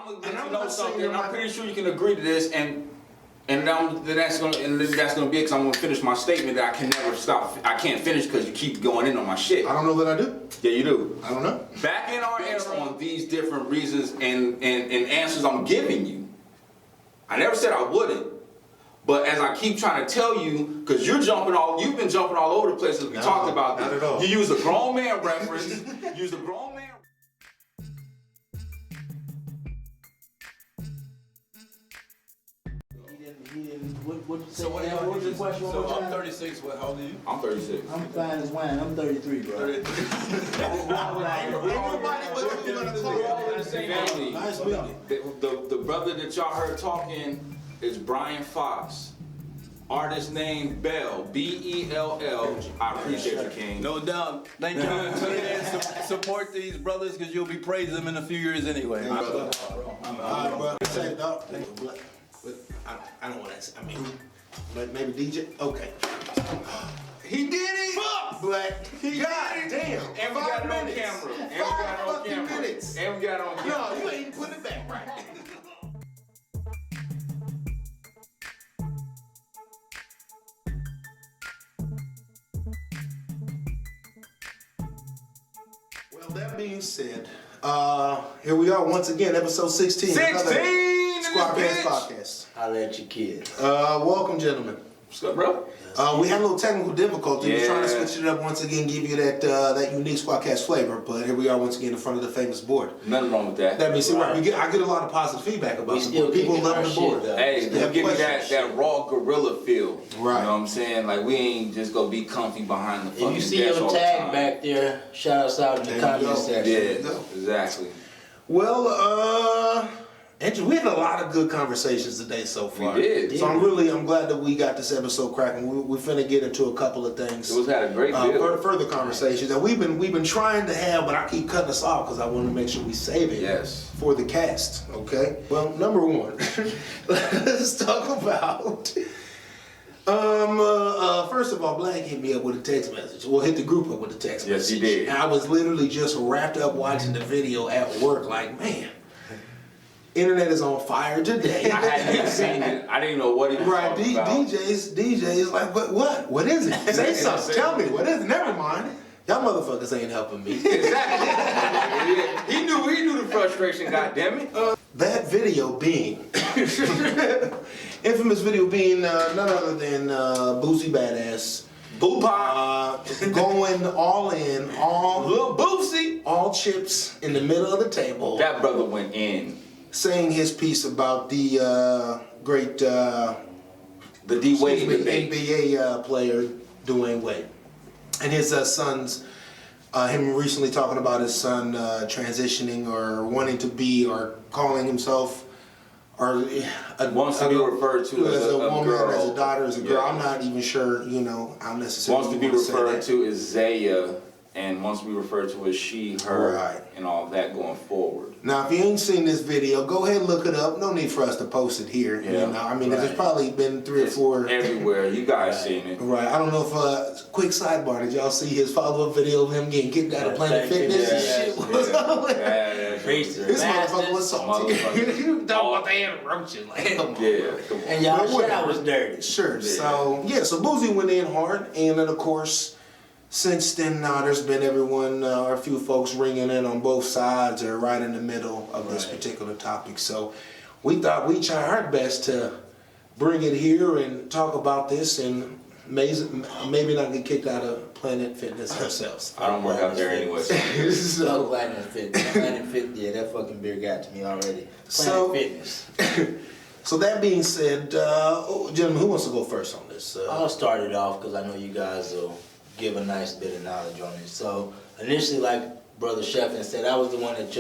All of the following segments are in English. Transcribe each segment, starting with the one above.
let you know something. I'm pretty sure you can agree to this, and that's gonna be it, because I'm gonna finish my statement that I can never stop. I can't finish because you keep going in on my shit. I don't know that I do. Yeah, you do. I don't know. Back in our era on these different reasons and answers I'm giving you, I never said I wouldn't. But as I keep trying to tell you, because you've been jumping all over the place as we talked about this. Not at all. You use a grown man reference. Use a grown man. So what was your question? So I'm 36. How old are you? I'm 36. I'm fine as wine. I'm 33, bro. 33. Nice meeting you. The brother that y'all heard talking is Brian Fox. Artist name Bell, B-E-L-L. I appreciate you, King. No doubt. Thank you. Tune in and support these brothers because you'll be praising them in a few years anyway. I don't want to. I mean, but maybe DJ. Okay. He did it. Fuck, Black. God damn. And we got it on camera. And we got it on camera. Minutes. And we got it on camera. No, you ain't putting it back right. Well, that being said, here we are once again, episode 16. 16! SquadKast podcast. I'll let you kids. Welcome, gentlemen. What's up, bro? We had a little technical difficulty. We're trying to Yeah. switch it up once again, give you that unique SquadKast flavor. But here we are once again in front of the famous board. Nothing wrong with that. That means I get a lot of positive feedback about the board. People love the board. Hey, They have give me questions. that raw gorilla feel. Right. You know what I'm saying? Like, we ain't just gonna be comfy behind the fucking If you see desk your all the tag time. back there, shout us out in the There you comment go. section. Yeah, exactly. Well, Andrew, we had a lot of good conversations today so far. We did. So I'm glad that we got this episode cracking. We're finna get into a couple of things. It had a great deal. Further conversations that we've been trying to have, but I keep cutting us off because I want to make sure we save it for the cast. Okay. Well, number one, let's talk about. First of all, Black hit me up with a text message. Well, hit the group up with a text message. Yes, he did. And I was literally just wrapped up watching the video at work, like, man. Internet is on fire today. I hadn't even seen it. I didn't know what he was talking about. DJ's like, what is it? Say something. Tell me, what is it? Never mind. Y'all motherfuckers ain't helping me. Exactly. He knew the frustration, goddammit. That video being, infamous video being none other than Boosie Badass. Going all in, Little Boosie. all chips in the middle of the table. That brother went in. Saying his piece about the great The D Wayde debate. NBA player D Wayde and his sons. Him recently talking about his son transitioning or wanting to be or calling himself or Wants to be referred to as a woman, girl. as a daughter, as a girl. Yeah. I'm not even sure, how necessarily. Wants to be referred to as Zaya and wants to be referred to as she, her, Right. and all that going forward. Now, if you ain't seen this video, go ahead and look it up. No need for us to post it here. Yeah. I mean, there's probably been 3 or 4. Everywhere. You guys seen it. Right. I don't know if, quick sidebar, did y'all see his follow-up video of him getting kicked out of Planet Fitness? Shit was This motherfucker was salty. You don't want the hand roaches. Like, come on. Yeah, come on. And y'all said I was dirty. Sure. Yeah. So Boosie went in hard, and then of course, since then there's been everyone, or a few folks ringing in on both sides or right in the middle of this particular topic. So we thought we'd try our best to bring it here and talk about this and maybe not get kicked out of Planet Fitness ourselves. I don't work out there anyway. So Planet Fitness. Planet Fitness, yeah, that fucking beer got to me already. Planet Fitness. So that being said, gentlemen, who wants to go first on this? I'll start it off because I know you guys will give a nice bit of knowledge on it. So initially, like Brother Cheffen said, I was the one that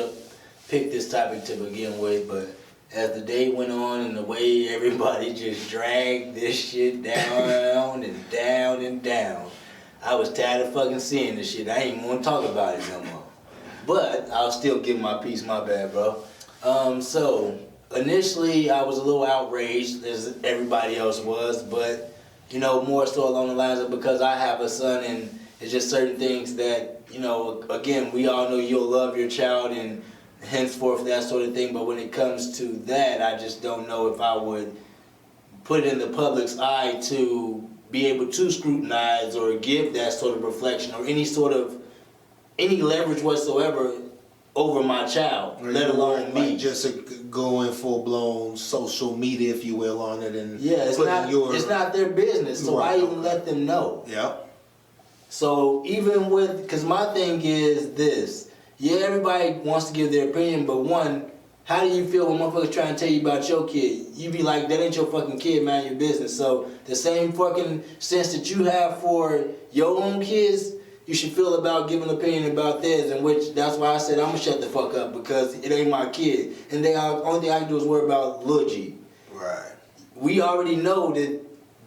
picked this topic to begin with, but as the day went on and the way everybody just dragged this shit down and down and down, I was tired of fucking seeing this shit. I ain't even want to talk about it no more. But I'll still give my piece, my bad, bro. So initially, I was a little outraged, as everybody else was, but more so along the lines of because I have a son and it's just certain things that, again, we all know you'll love your child and henceforth, that sort of thing. But when it comes to that, I just don't know if I would put it in the public's eye to be able to scrutinize or give that sort of reflection or any leverage whatsoever over my child, let alone me. Like just going full blown social media, if you will, on it, and Yeah, it's not their business, so why even let them know? Yep. So even because my thing is this, yeah, everybody wants to give their opinion, but one, how do you feel when motherfuckers trying to tell you about your kid? You be like, that ain't your fucking kid, man, your business. So the same fucking sense that you have for your own kids, you should feel about giving an opinion about theirs, in which that's why I said I'm gonna shut the fuck up because it ain't my kid. And the only thing I can do is worry about Lil G. Right. We already know that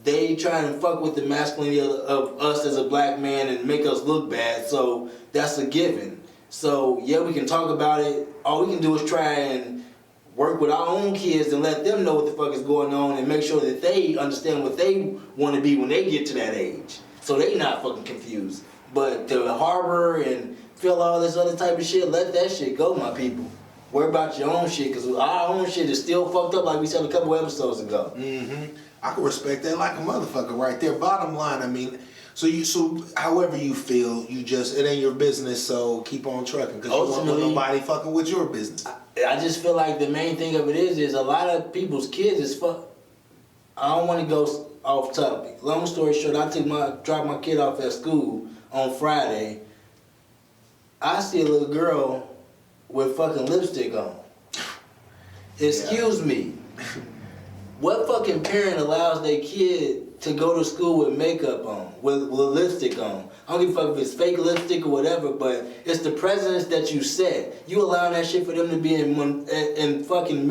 they try and fuck with the masculinity of us as a black man and make us look bad, so that's a given. So yeah, we can talk about it. All we can do is try and work with our own kids and let them know what the fuck is going on and make sure that they understand what they want to be when they get to that age, so they not fucking confused. But to harbor and feel all this other type of shit, let that shit go, my people. Worry about your own shit, because our own shit is still fucked up, like we said a couple episodes ago. Mm-hmm. I can respect that like a motherfucker right there. Bottom line, I mean, so however you feel, it ain't your business, so keep on trucking, because you don't want nobody fucking with your business. I just feel like the main thing of it is a lot of people's kids is fuck. I don't want to go off topic. Long story short, I dropped my kid off at school on Friday. I see a little girl with fucking lipstick on. Excuse me. What fucking parent allows their kid to go to school with makeup on, with lipstick on? I don't give a fuck if it's fake lipstick or whatever, but it's the precedence that you set. You allowing that shit for them to be in fucking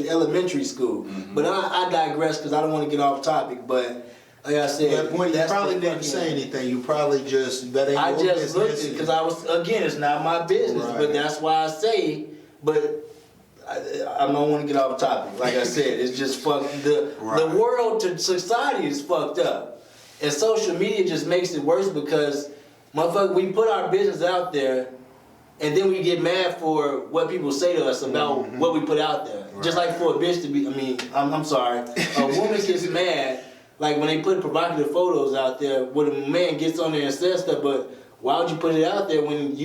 elementary school. Mm-hmm. But I digress because I don't want to get off topic. But like I said, you probably didn't say anything. You probably just that ain't your business. I just looked it because it's not my business. Right. But that's why I say. But I don't want to get off topic. Like I said, it's just fucked. The world to society is fucked up. And social media just makes it worse because, motherfucker, we put our business out there and then we get mad for what people say to us about what we put out there. Right. Just like for a bitch to be, I'm sorry, a woman gets mad, like when they put provocative photos out there, when a man gets on there and says stuff, but why would you put it out there when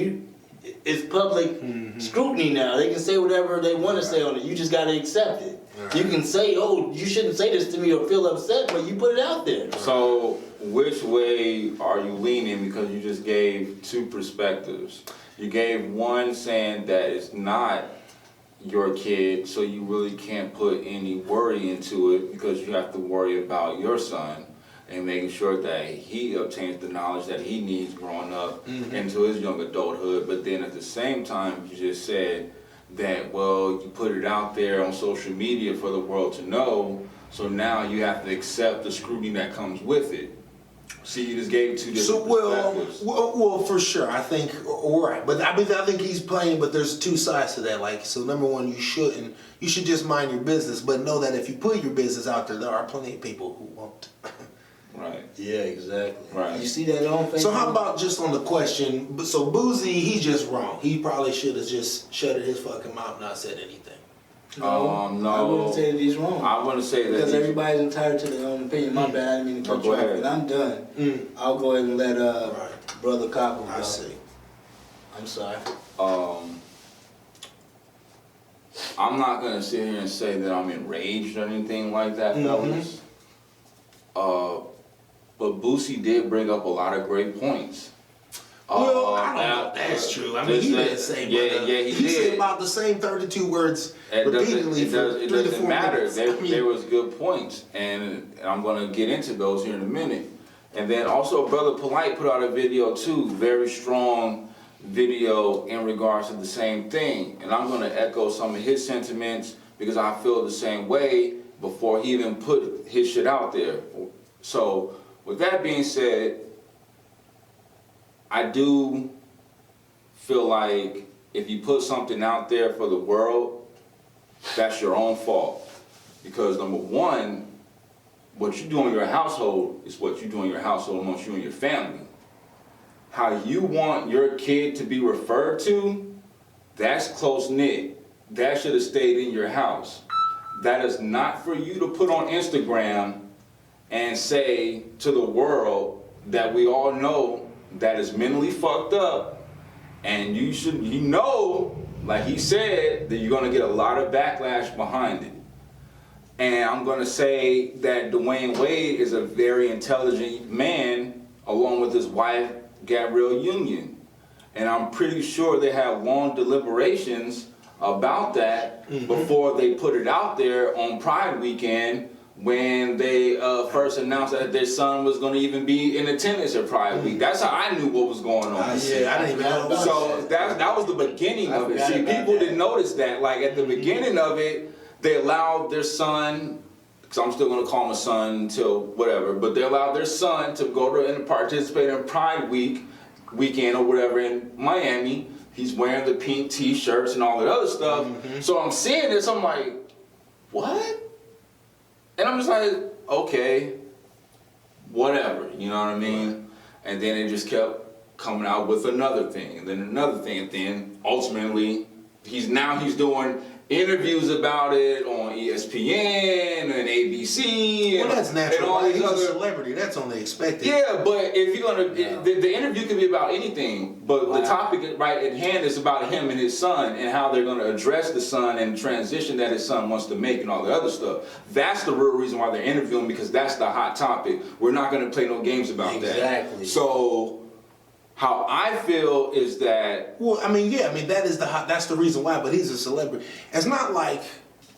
it's public scrutiny now? They can say whatever they want to say on it. You just got to accept it. Right. You can say, oh, you shouldn't say this to me or feel upset, but you put it out there. So which way are you leaning? Because you just gave two perspectives. You gave one saying that it's not your kid, so you really can't put any worry into it because you have to worry about your son and making sure that he obtains the knowledge that he needs growing up into his young adulthood. But then at the same time, you just said that, well, you put it out there on social media for the world to know, so now you have to accept the scrutiny that comes with it. See, you just gave two different perspectives. Well, for sure, I think, right. But I think he's playing, but there's two sides to that. Like, so number one, you should just mind your business, but know that if you put your business out there are plenty of people who won't. Right. Yeah, exactly. Right. You see that on Facebook? So how about just on the question, so Boosie, he's just wrong. He probably should have just shut his fucking mouth and not said anything. No. No. I wouldn't say that he's wrong. I wouldn't say that. Because everybody's entitled to their own opinion. My bad, I didn't mean to cut you off, but I'm done. I'll go ahead and let Brother Capo go. I see. I'm sorry. I'm not going to sit here and say that I'm enraged or anything like that, fellas. But Boosie did bring up a lot of great points. Well, I don't know if that's true. I mean, he didn't say he said about the same 32 words repeatedly it doesn't matter. There was good points, and I'm going to get into those here in a minute. And then also, Brother Polite put out a video too, very strong video in regards to the same thing. And I'm going to echo some of his sentiments because I feel the same way before he even put his shit out there. So, with that being said, I do feel like if you put something out there for the world, that's your own fault. Because number one, what you do in your household is what you do in your household amongst you and your family. How you want your kid to be referred to That's close-knit. That should have stayed in your house. That is not for you to put on Instagram and say to the world that we all know that is mentally fucked up, and you know, like he said, that you're gonna get a lot of backlash behind it. And I'm gonna say that Dwayne Wade is a very intelligent man, along with his wife, Gabrielle Union. And I'm pretty sure they had long deliberations about that before they put it out there on Pride Weekend, when they first announced that their son was going to even be in attendance at Pride Week. That's how I knew what was going on. I didn't even know about So that was the beginning of it. See, people didn't notice that. Like at the beginning of it, they allowed their son, because I'm still going to call him a son until whatever, but they allowed their son to go to and participate in Pride weekend or whatever in Miami. He's wearing the pink t-shirts and all that other stuff. So I'm seeing this, I'm like, what? And I'm just like, okay, whatever, you know what I mean? And then it just kept coming out with another thing, and then another thing, and then ultimately, he's doing interviews about it on ESPN and ABC. Well, that's natural. And all Right? these He's other a celebrity. That's only expected. Yeah, but if you're gonna, the interview could be about anything, but the topic right at hand is about him and his son and how they're gonna address the son and the transition that his son wants to make and all the other stuff. That's the real reason why they're interviewing, because that's the hot topic. We're not gonna play no games about that. Exactly. So, how I feel is that. Well, I mean, that's the reason why, but he's a celebrity. It's not like,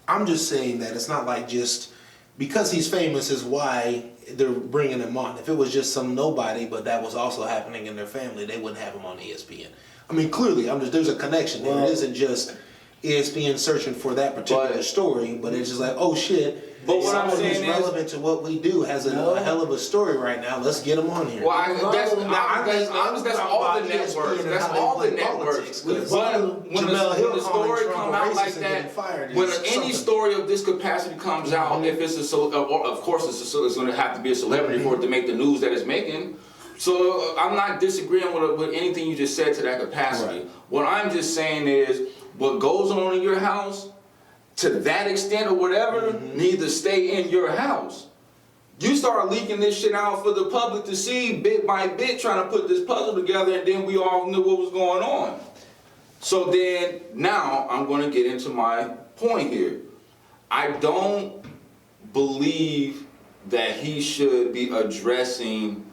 I'm just saying that it's not like just because he's famous is why they're bringing him on. If it was just some nobody, but that was also happening in their family, they wouldn't have him on ESPN. I mean, clearly, there's a connection there. It isn't just ESPN searching for that particular story, but it's just like, oh shit. But what I'm someone saying who's is, relevant to what we do has a hell of a story right now. Let's get him on here. well, that's all the networks. That's all the networks. But when the story come out like that, when any story of this capacity comes out, if it's of course it's going to have to be a celebrity for it to make the news that it's making. So I'm not disagreeing with anything you just said to that capacity. Right. What I'm just saying is, what goes on in your house, to that extent or whatever, needs to stay in your house. You start leaking this shit out for the public to see bit by bit, trying to put this puzzle together, and then we all knew what was going on. So then, now I'm going to get into my point here. I don't believe that he should be addressing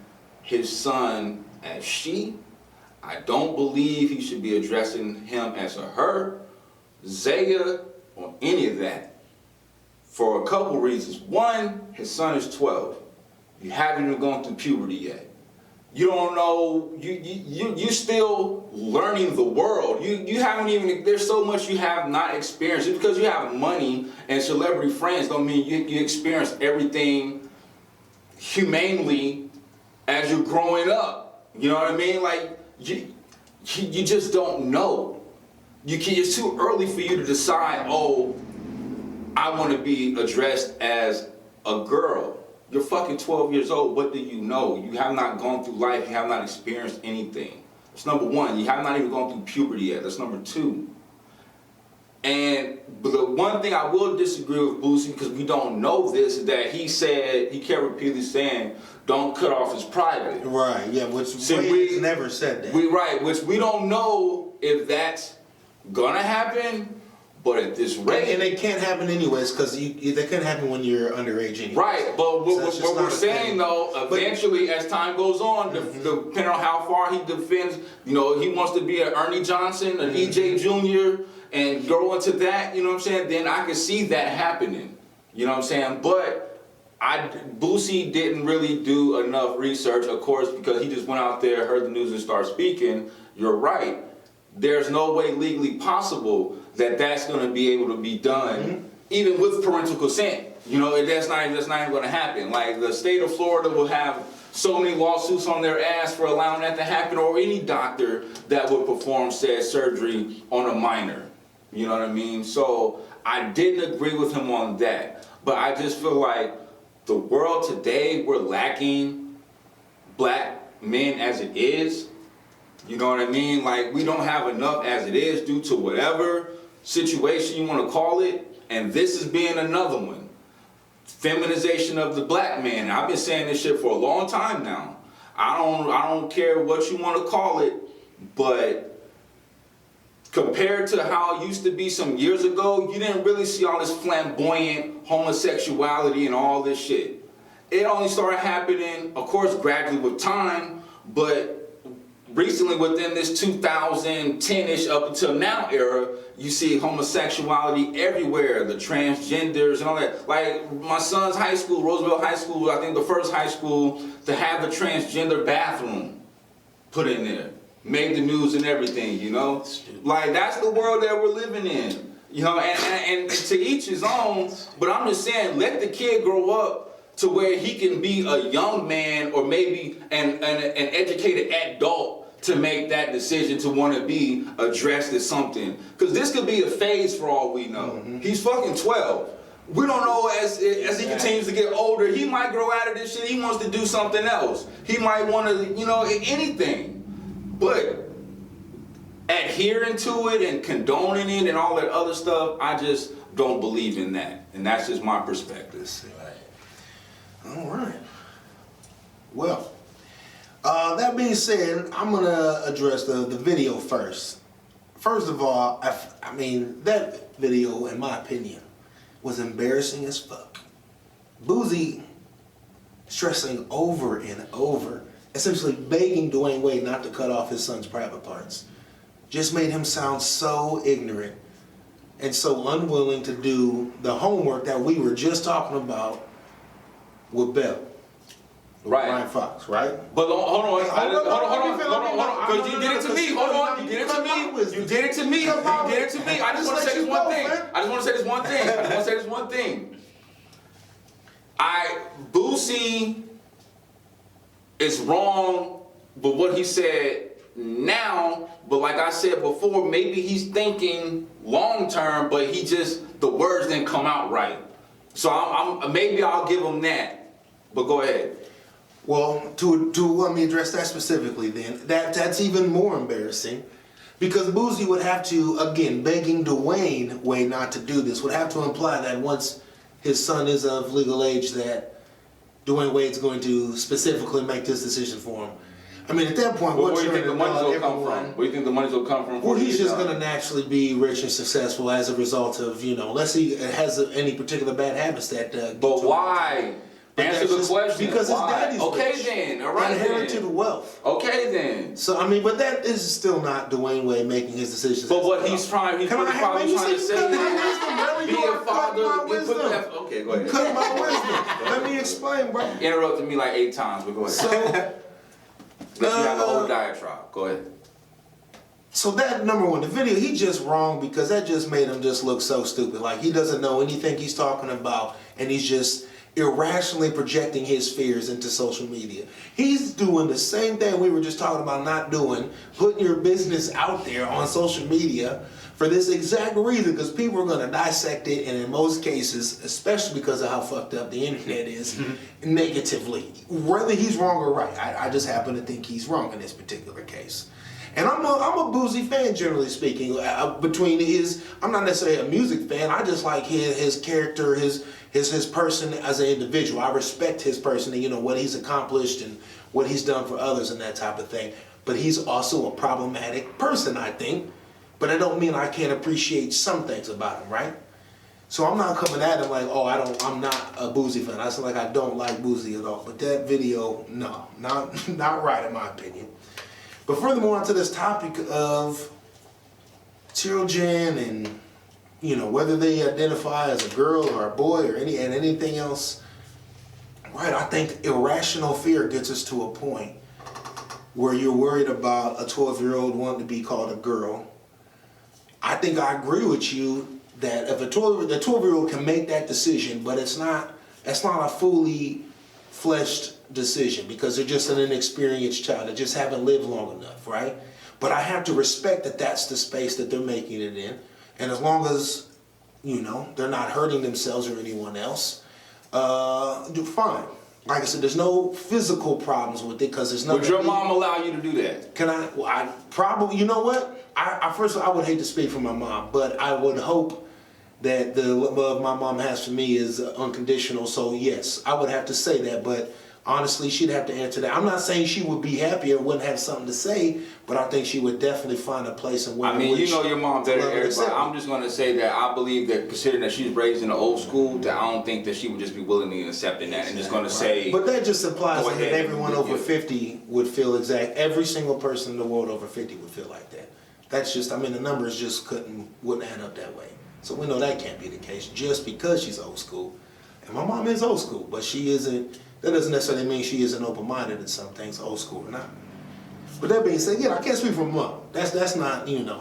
his son as she. I don't believe he should be addressing him as a her, Zaya, or any of that, for a couple reasons. One, his son is 12. You haven't even gone through puberty yet. You don't know, you still learning the world. You haven't even, there's so much you have not experienced. Just because you have money and celebrity friends don't mean you experience everything humanely as you're growing up. You know what I mean? Like, you just don't know. It's too early for you to decide, oh, I want to be addressed as a girl. You're fucking 12 years old. What do you know? You have not gone through life. You have not experienced anything. That's number one. You have not even gone through puberty yet. That's number two. But the one thing I will disagree with Boosie, because we don't know this, is that he kept repeatedly saying, don't cut off his private. Right, yeah, which we never said that. Which we don't know if that's gonna happen, but at this rate, and it can't happen anyways, because that couldn't happen when you're underage anyway. Right, but what we're saying though, eventually as time goes on, depending on how far he defends, he wants to be an Ernie Johnson, an EJ Jr., and grow into that, you know what I'm saying? Then I can see that happening, you know what I'm saying? But Boosie didn't really do enough research, of course, because he just went out there, heard the news, and started speaking. You're right. There's no way legally possible that that's going to be able to be done, even with parental consent. That's not even going to happen. Like, the state of Florida will have so many lawsuits on their ass for allowing that to happen, or any doctor that would perform said surgery on a minor. You know what I mean? So I didn't agree with him on that. But I just feel like the world today, we're lacking black men as it is. You know what I mean? Like, we don't have enough as it is due to whatever situation you want to call it, and this is being another one. Feminization of the black man. I've been saying this shit for a long time now. I don't care what you want to call it, but compared to how it used to be some years ago, you didn't really see all this flamboyant homosexuality and all this shit. It only started happening, of course, gradually with time, but recently within this 2010-ish up until now era, you see homosexuality everywhere, the transgenders and all that. Like my son's high school, Roosevelt High School, I think the first high school to have a transgender bathroom put in there. Made the news and everything, you know? Like, that's the world that we're living in. You know, and to each his own, but I'm just saying, let the kid grow up to where he can be a young man or maybe an educated adult to make that decision to want to be addressed as something. Because this could be a phase for all we know. He's fucking 12. We don't know as he continues to get older, he might grow out of this shit. He wants to do something else. He might want to, you know, anything. But adhering to it and condoning it and all that other stuff, I just don't believe in that. And that's just my perspective. All right. Well, that being said, I'm going to address the video first. First of all, I mean, that video, in my opinion, was embarrassing as fuck. Boosie stressing over and over, essentially begging D Wayde not to cut off his son's private parts, just made him sound so ignorant and so unwilling to do the homework that we were just talking about with Bell. Right. Ryan Fox, right? But hold on, because you did it to me. Hold on, you did it to me. You did it to me. You did it to me. I just want to say this one thing. I just want to say this one thing. Boosie is wrong with what he said now, but like I said before, maybe he's thinking long term, but the words didn't come out right. So maybe I'll give him that. But go ahead. Well, to let me address that specifically then, that's even more embarrassing because Boosie would have to, again, begging D Wayde not to do this, would have to imply that once his son is of legal age that D Wade's going to specifically make this decision for him. I mean, at that point, where do you think the money's going to come from? Where do you think the money's going to come from? Well, he's just going to naturally be rich and successful as a result of, you know, unless he has any particular bad habits that... but why? Answer the question. Because his daddy's rich. Then, all right. Inherited wealth. Okay then. So I mean, but that is still not D Wayde making his decisions. But what he's probably trying to say is, be a father. Okay, go ahead. Cut my wisdom. Let me explain, bro. Interrupted me like 8 times, but go ahead. So let you have a whole diatribe. Go ahead. So that, number one, the video, he just wrong because that just made him just look so stupid. Like he doesn't know anything he's talking about, and he's just irrationally projecting his fears into social media. He's doing the same thing we were just talking about not doing, putting your business out there on social media for this exact reason, because people are going to dissect it, and in most cases, especially because of how fucked up the internet is, negatively. Whether he's wrong or right, I just happen to think he's wrong in this particular case. And I'm a Boosie fan, generally speaking. I'm not necessarily a music fan. I just like his character, his person as an individual. I respect his person and, you know, what he's accomplished and what he's done for others and that type of thing. But he's also a problematic person, I think. But I don't mean I can't appreciate some things about him, right? So I'm not coming at him like, oh, I'm not a Boosie fan. I said like I don't like Boosie at all. But that video, no, not right in my opinion. But furthermore, onto this topic of children and, you know, whether they identify as a girl or a boy or anything else, right? I think irrational fear gets us to a point where you're worried about a 12-year-old wanting to be called a girl. I think I agree with you that if the 12-year-old can make that decision, but it's not a fully fleshed decision because they're just an inexperienced child. They just haven't lived long enough, right? But I have to respect that that's the space that they're making it in. And as long as, you know, they're not hurting themselves or anyone else, fine. like I said, there's no physical problems with it because there's nothing. Would your mom allow you to do that? Can I? Well, I probably. You know what? First of all, I would hate to speak for my mom, but I would hope that the love my mom has for me is unconditional. So yes, I would have to say that. But honestly, she'd have to answer that. I'm not saying she would be happy or wouldn't have something to say, but I think she would definitely find a place in where. I mean, you know your mom better than everybody. accept me. I'm just gonna say that I believe that, considering that she's raised in the old school, that I don't think that she would just be willingly accepting that and just gonna say. But that just implies Go that ahead. everyone over 50 would feel every single person in the world over 50 would feel like that. That's just, I mean, the numbers just wouldn't add up that way. So we know that can't be the case just because she's old school. And my mom is old school, but she isn't, that doesn't necessarily mean she isn't open-minded in some things, old school or not. But that being said, yeah, I can't speak for my mom. That's not, you know.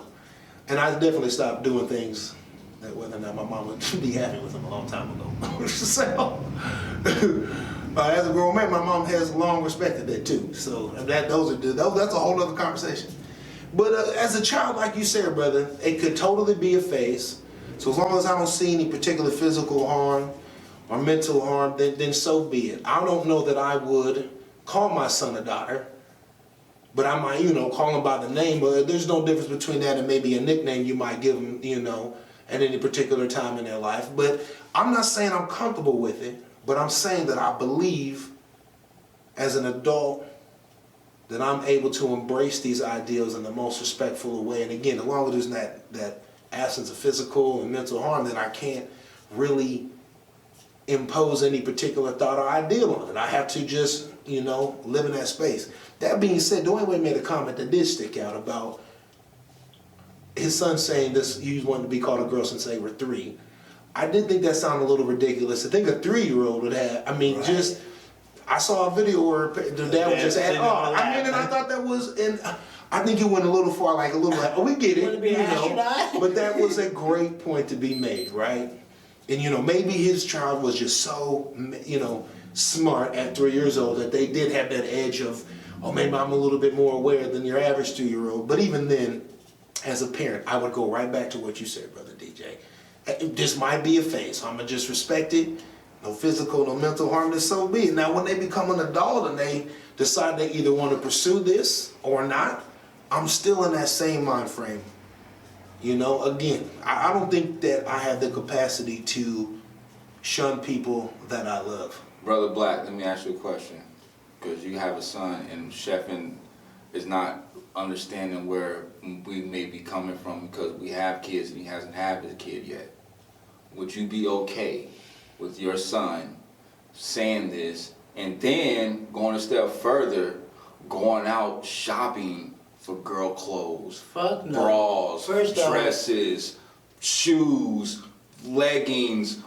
And I definitely stopped doing things that whether or not my mom would be happy with them a long time ago. So, as a grown man, my mom has long respected that too. So that's a whole other conversation. But as a child, like you said, brother, it could totally be a phase. So as long as I don't see any particular physical harm or mental harm, then so be it. I don't know that I would call my son a daughter, but I might, call him by the name. But there's no difference between that and maybe a nickname you might give him, at any particular time in their life. But I'm not saying I'm comfortable with it, but I'm saying that I believe as an adult that I'm able to embrace these ideals in the most respectful way. And again, as long as there's that absence of physical and mental harm, then I can't really impose any particular thought or ideal on it. I have to just, live in that space. That being said, D Wayde made a comment that did stick out about his son saying this, he wanted to be called a girl since they were 3. I did think that sounded a little ridiculous. I think a 3-year-old would have, right. I saw a video where the dad was just and I thought that was, and I think it went a little far, we get it, but that was a great point to be made, right? And maybe his child was just so, smart at 3 years old that they did have that edge of, maybe I'm a little bit more aware than your average 2-year-old. But even then, as a parent, I would go right back to what you said, brother DJ. This might be a phase, so I'm gonna just respect it. No physical, no mental harm, then so be it. Now, when they become an adult and they decide they either want to pursue this or not, I'm still in that same mind frame. Again, I don't think that I have the capacity to shun people that I love. Brother Black, let me ask you a question. Because you have a son and Cheffen is not understanding where we may be coming from because we have kids and he hasn't had a kid yet. Would you be okay with your son saying this and then going a step further, going out shopping for girl clothes, Fuck no. bras, First off, dresses, shoes, leggings,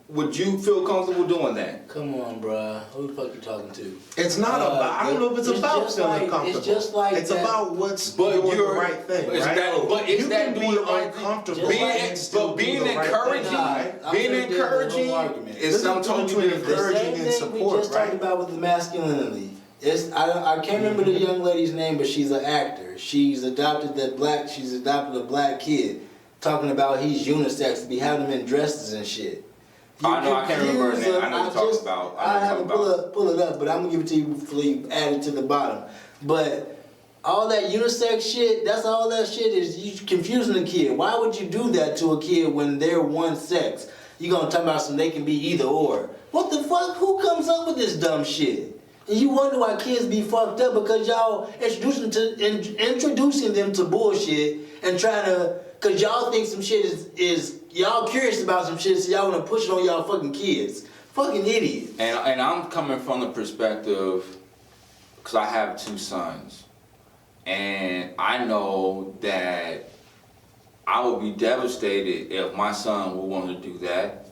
would you feel comfortable doing that? Come on, bruh. Who the fuck you talking to? It's not about, I don't know if it's about feeling comfortable. It's just like it's that. About what's doing the right thing, right? But is you that can doing be the right uncomfortable thing? and still Being do the right encouraging, thing. being encouraging is something totally different. Encouraging and The support, same thing we just right? talked about with the masculinity. I can't remember the young lady's name, but she's an actor. She's adopted a black kid, talking about he's unisex to be having him in dresses and shit. I know, I can't remember her name. I know you're talking about. I have to pull it up, but I'm gonna give it to you before you add it to the bottom. But all that unisex shit, all that shit is you confusing the kid. Why would you do that to a kid when they're one sex? You gonna talk about they can be either or. What the fuck? Who comes up with this dumb shit? And you wonder why kids be fucked up because y'all introducing them to bullshit and trying to, cause y'all think some shit is y'all curious about some shit, so y'all wanna push it on y'all fucking kids. Fucking idiot. And I'm coming from the perspective, cause I have 2 sons, and I know that I would be devastated if my son would want to do that,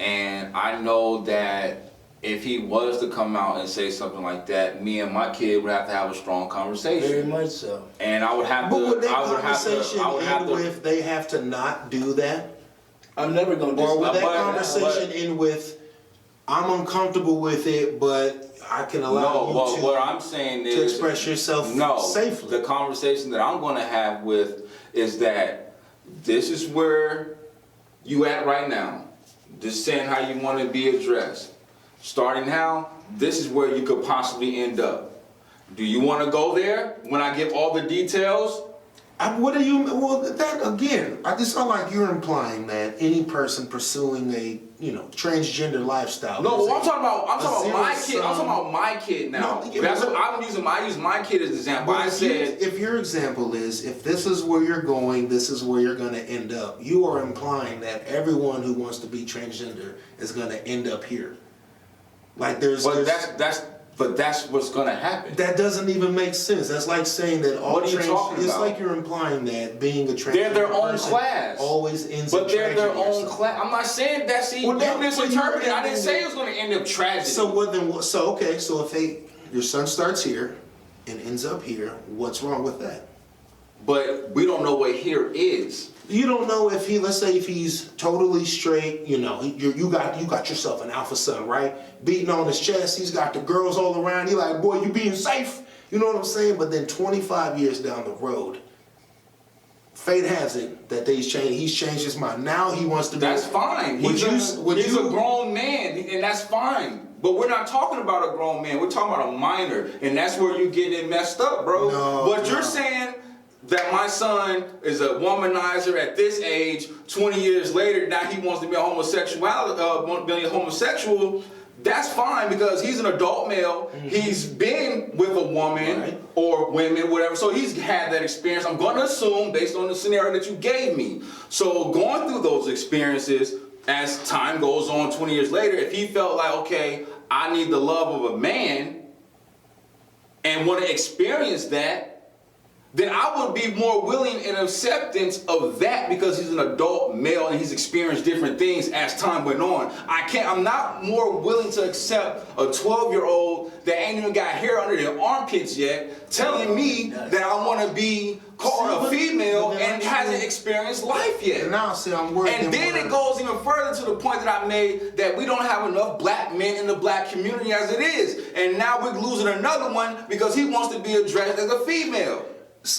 and I know that if he was to come out and say something like that, me and my kid would have to have a strong conversation. Very much so. And I would have to. But would that conversation end with they have to not do that? I'm never gonna. Or would that conversation end with I'm uncomfortable with it, but I can allow you what I'm saying is to express yourself safely? The conversation that I'm going to have with is that this is where you at right now. Just saying how you want to be addressed. starting now, this is where you could possibly end up. Do you want to go there when I give all the details? That again, I just feel like you're implying that any person pursuing a, transgender lifestyle. No, I'm talking about my kid. I'm talking about my kid now. No, That's what I'm using. I use my kid as an example. But I said, if your example is, if this is where you're going, this is where you're going to end up, you are implying that everyone who wants to be transgender is going to end up here. Like But that's what's gonna happen. That doesn't even make sense. That's like saying that all What are you talking it's about? like you're implying that being a transgender They're their own person class. always ends But in they're their tragedy or own something. class. I'm not saying that. See, Well, you misinterpreted. I didn't say it it was gonna end up tragedy. So if your son starts here and ends up here, what's wrong with that? But we don't know what here is. You don't know if let's say if he's totally straight, you got yourself an alpha son, right? Beating on his chest, he's got the girls all around. He like, boy, you being safe. You know what I'm saying? But then 25 years down the road, fate has it that he's changed his mind. Now he wants to be. That's fine. He's a grown man, and that's fine. But we're not talking about a grown man. We're talking about a minor, and that's where you get it messed up, bro. You're saying that my son is a womanizer at this age, 20 years later, now he wants to be a homosexual, that's fine because he's an adult male. Mm-hmm. He's been with a woman or women, whatever, so he's had that experience. I'm going to assume, based on the scenario that you gave me. So going through those experiences, as time goes on, 20 years later, if he felt like, okay, I need the love of a man and want to experience that, then I would be more willing in acceptance of that because he's an adult male and he's experienced different things as time went on. I'm not more willing to accept a 12-year-old that ain't even got hair under their armpits yet telling me that I want to be called a female and hasn't experienced life yet. And now I'm worried. And then it goes even further to the point that I made that we don't have enough black men in the black community as it is. And now we're losing another one because he wants to be addressed as a female.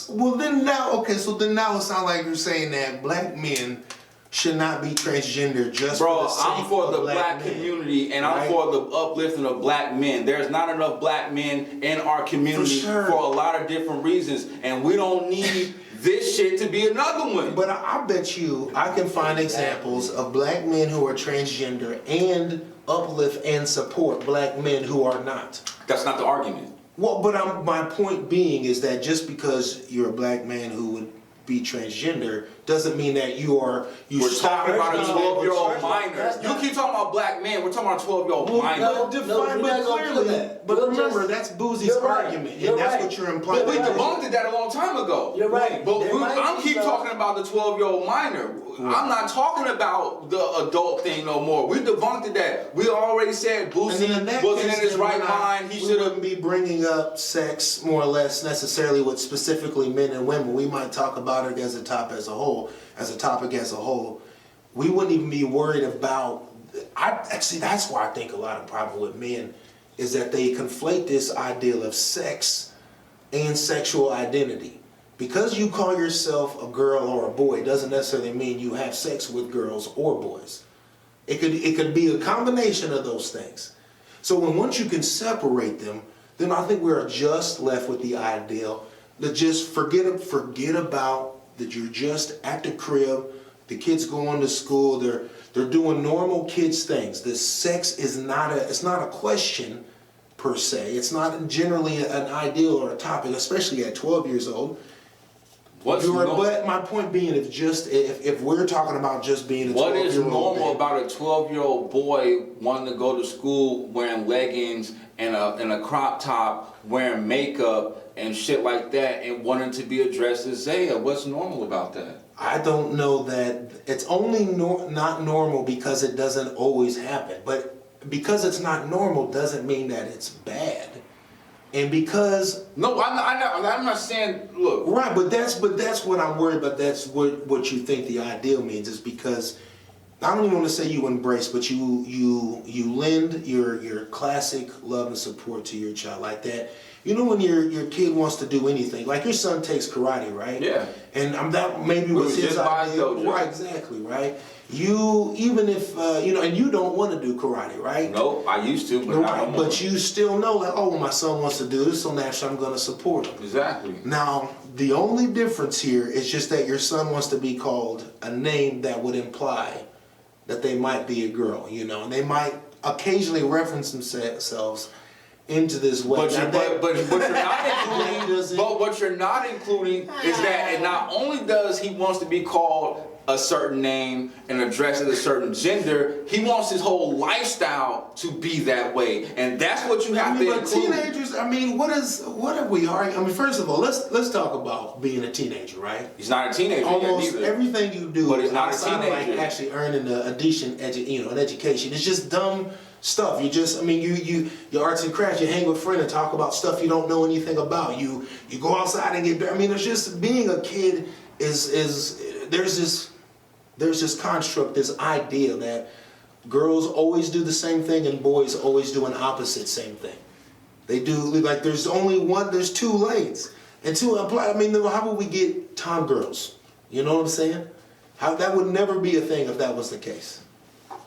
Well, then now it sounds like you're saying that black men should not be transgender just for the sake I'm for of the black men, community, and right? I'm for the uplifting of black men. There's not enough black men in our community for a lot of different reasons, and we don't need this shit to be another one. But I bet you I can find examples of black men who are transgender and uplift and support black men who are not. That's not the argument. Well, but my point being is that just because you're a black man who would be transgender doesn't mean that we're talking about a 12-year-old minor. You keep talking about black men. We're talking about a 12-year-old minor. But remember, that's Boosie's argument, and that's what you're implying. But we debunked that a long time ago. You're right. But I'm keep talking about the 12-year-old minor. I'm not talking about the adult thing no more. We debunked that. We already said Boosie wasn't in his right mind. He should have be bringing up sex more or less necessarily with specifically men and women. We might talk about it as a topic as a whole. We wouldn't even be worried about. That's why I think a lot of problem with men is that they conflate this ideal of sex and sexual identity. Because you call yourself a girl or a boy doesn't necessarily mean you have sex with girls or boys. It could be a combination of those things. So once you can separate them, then I think we're just left with the ideal to just forget about that you're just at the crib, the kids going to school, they're doing normal kids things. The sex is not a question per se. It's not generally an ideal or a topic, especially at 12 years old. But my point being, if we're talking about just being a 12-year-old, what is normal about a 12-year-old boy wanting to go to school wearing leggings and a crop top, wearing makeup and shit like that, and wanting to be addressed as Zaya? What's normal about that? I don't know that it's only not normal because it doesn't always happen. But because it's not normal doesn't mean that it's bad. And because I'm not saying, look. Right, but that's what I'm worried about. That's what you think the ideal means, is because I don't even want to say you embrace, but you lend your classic love and support to your child like that. you know when your kid wants to do anything, like your son takes karate, right? Yeah. And that maybe was his just by his idea. dojo. Right, exactly, right? You, even if, you know, and you don't want to do karate, right? No, I used to, but I don't want But to. you still know, like, oh, my son wants to do this, so naturally I'm going to support him. Exactly. Now, the only difference here is just that your son wants to be called a name that would imply that they might be a girl, you know, and they might occasionally reference themselves into this way. But Now, what you're not including, doesn't- but what you're not including is that and not only does he wants to be called a certain name and addressed as a certain gender, he wants his whole lifestyle to be that way, and that's what you have to but include. teenagers, I mean, what are we arguing? I mean, first of all, let's talk about being a teenager, right? He's not a teenager yet Almost either. everything you do, But he's not a outside of, like teenager. actually earning a decent an education, it's just dumb stuff. You just, I mean, your arts and crafts. You hang with friends and talk about stuff you don't know anything about. You go outside and get. I mean, it's just being a kid is there's this construct, this idea that girls always do the same thing and boys always do an opposite same thing. They do, like, there's two lanes. And two, I mean, how would we get tom girls? You know what I'm saying? That would never be a thing if that was the case.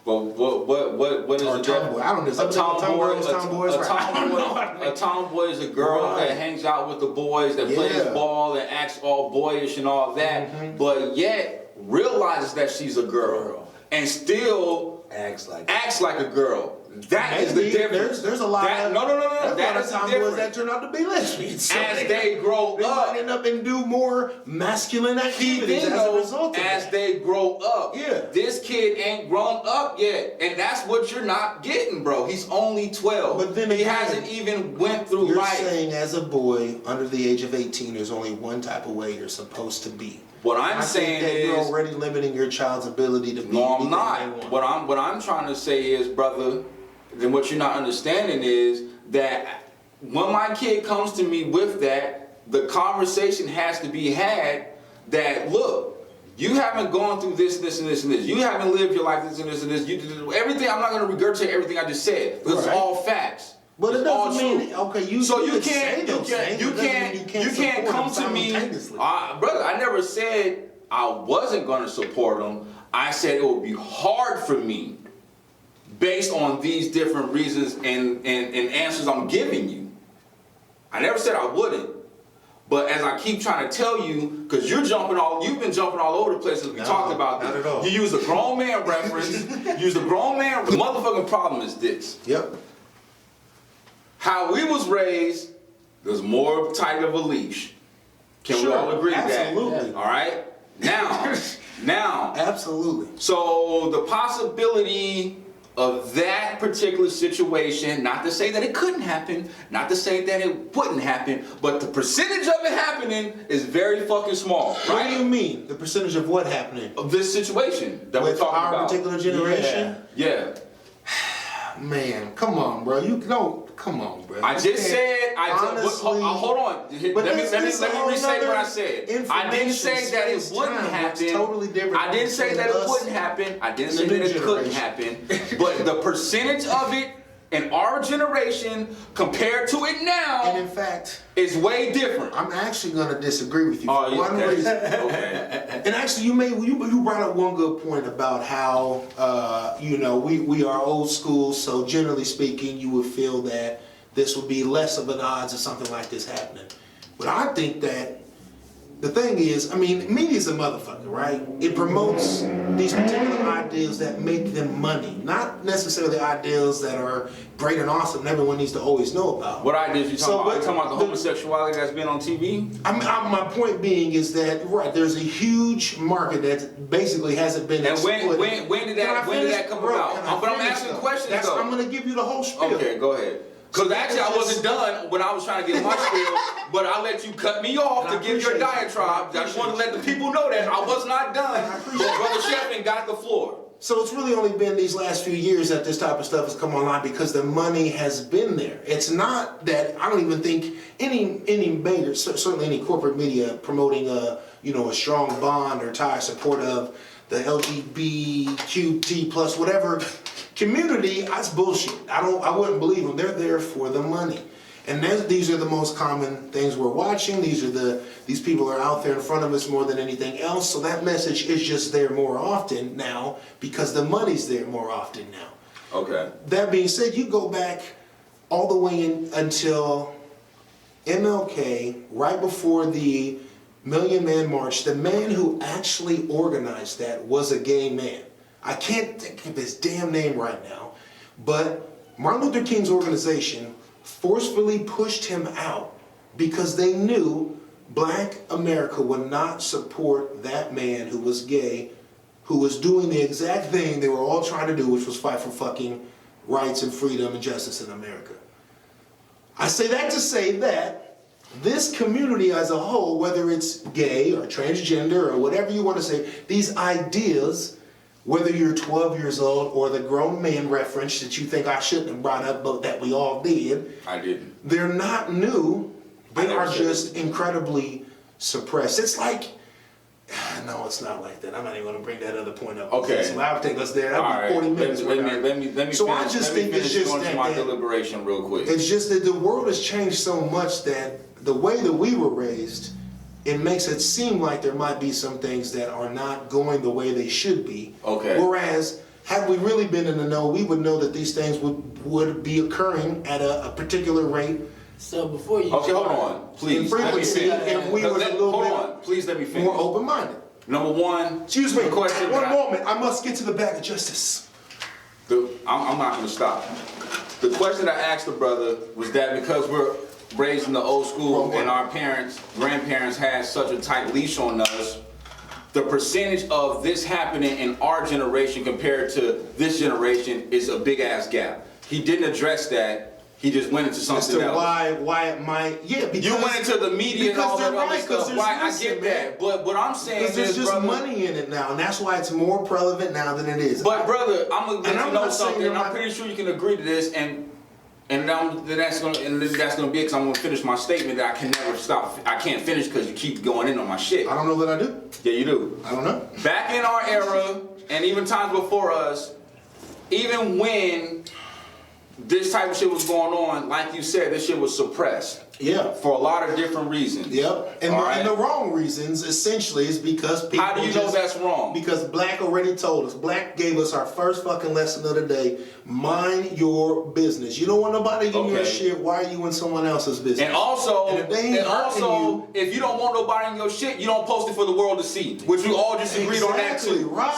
Well, what is Or a tomboy. I don't know. A tomboy, Tomboys, a tomboy is a girl Right. that hangs out with the boys, that plays Yeah. ball, and acts all boyish and all that, but yet realizes that she's a girl and still Acts like a girl. That is the Maybe difference. There's a lot of No. That is the tomboys difference. that turn out to be lesbians. So As they grow they up, might end up and do more masculine he activities then as a knows result of as it. they grow up. Yeah. This kid ain't grown up yet, and that's what you're not getting, bro. He's only 12. But then he again, hasn't even went through You're life. saying as a boy under the age of 18, there's only one type of way you're supposed to be. What I'm I saying think that you're is, already limiting your child's ability to be. no, I'm anything not. they want. What I'm trying to say is, brother, then what you're not understanding is that when my kid comes to me with that, the conversation has to be had that, look, you haven't gone through this, and this, and this. You haven't lived your life this and this and this. Everything, I'm not going to regurgitate everything I just said, because Right. it's all facts. But it It's all doesn't mean true. okay. You So you can say can't those things, it doesn't mean you can't support come them to me, simultaneously. brother. I never said I wasn't going to support them. I said it would be hard for me, based on these different reasons and answers I'm giving you. I never said I wouldn't, but as I keep trying to tell you, because you've been jumping all over the place as we talked about not this. at all. You use a grown man reference. Use a grown man. The motherfucking problem is this. Yep. How we was raised, there's more tight of a leash. Can we Sure, all agree absolutely. that? All right? Now, Absolutely. so the possibility of that particular situation, not to say that it couldn't happen, not to say that it wouldn't happen, but the percentage of it happening is very fucking small, What do you right? mean? The percentage of what happening? Of this situation that we're With talking our about. particular generation? Yeah. Man, come on, bro. You don't. Come on, bro. I just said, honestly, hold on. But Let me this restate what I said. I didn't say that it wouldn't happen. Totally different. I didn't say that it wouldn't happen. I didn't say that it couldn't happen. But the percentage of it in our generation compared to it And now in fact, is way different. I'm actually going to disagree with you Oh, for yeah, one okay. reason. Okay. And actually, you brought up one good point about how we are old school. So generally speaking, you would feel that this would be less of an odds of something like this happening. But I think that the thing is, I mean, media's a motherfucker, right? It promotes these particular ideas that make them money, not necessarily ideas that are great and awesome and everyone needs to always know about. What ideas you talking about? You talking about the the- homosexuality that's been on TV? My point being is that there's a huge market that basically hasn't been And exploited. when did Can I that finish? come Bro, about? can I But I'm finish, asking though? questions though. I'm gonna give you the whole spiel. Okay, go ahead. Because actually I wasn't done when I was trying to get my spiel, but I let you cut me off And I to give your appreciate you. diatribe. I just want to let the people know that I was not done. But Brother Cheffen got the floor. So it's really only been these last few years that this type of stuff has come online because the money has been there. It's not that I don't even think any major, certainly any corporate media promoting a strong bond or tie support of the LGBTQ plus whatever community. That's bullshit. I wouldn't believe them. They're there for the money. And these are the most common things we're watching. These people are out there in front of us more than anything else. So that message is just there more often now because the money's there more often now. Okay. That being said, you go back all the way until MLK, right before the Million Man March. The man who actually organized that was a gay man. I can't think of his damn name right now, but Martin Luther King's organization forcefully pushed him out because they knew Black America would not support that man who was gay, who was doing the exact thing they were all trying to do, which was fight for fucking rights and freedom and justice in America. I say that to say that this community as a whole, whether it's gay or transgender or whatever you want to say, these ideas, whether you're 12 years old or the grown man reference that you think I shouldn't have brought up, but that we all did. I didn't. They're not new. They never are said just incredibly suppressed. It's like, no, it's not like that. I'm not even going to bring that other point up. Okay. So I'll take us there. All That'll be right. 40 minutes. Let me So finish, I just let me think it's finish just going to that- my that- deliberation real quick. It's just that the world has changed so much that the way that we were raised, it makes it seem like there might be some things that are not going the way they should be. Okay. Whereas, had we really been in the know, we would know that these things would be occurring at a particular rate. So before you Okay, hold on, please. In Let me frequency, finish. if we was a little Hold bit on, please let me finish. more open-minded. Number one, Excuse me, the question one that moment. I must get to the bag of justice. I'm not going to stop. The question I asked the brother was that because we're raised in the old school and our parents, grandparents had such a tight leash on us, the percentage of this happening in our generation compared to this generation is a big ass gap. He didn't address that. He just went into As something to else. why it might, yeah, because You went into the media and all because that they're other right, 'cause stuff. there's- Why? I listen, get man. that. But what I'm saying because there's is, just brother, money in it now, and that's why it's more prevalent now than it is. But brother, I'm gonna let And you I'm know not saying something. you're I'm not- pretty sure you can agree to this, and that's gonna be because I'm gonna finish my statement that I can never stop. I can't finish because you keep going in on my shit. I don't know that I do. Yeah, you do. I don't know. Back in our era, and even times before us, even when this type of shit was going on, like you said, this shit was suppressed. Yeah. For a lot of different reasons. Yep. And, All the, right? and the wrong reasons, essentially, is because people How do you know that's wrong? Because Black already told us. Black gave us our first fucking lesson of the day. Mind your business. You don't want nobody giving you a Okay. shit. Why are you in someone else's business? And also, And if they ain't hurting if you don't want nobody in your shit, you don't post it for the world to see. Which we all just agreed on that Exactly, too. right.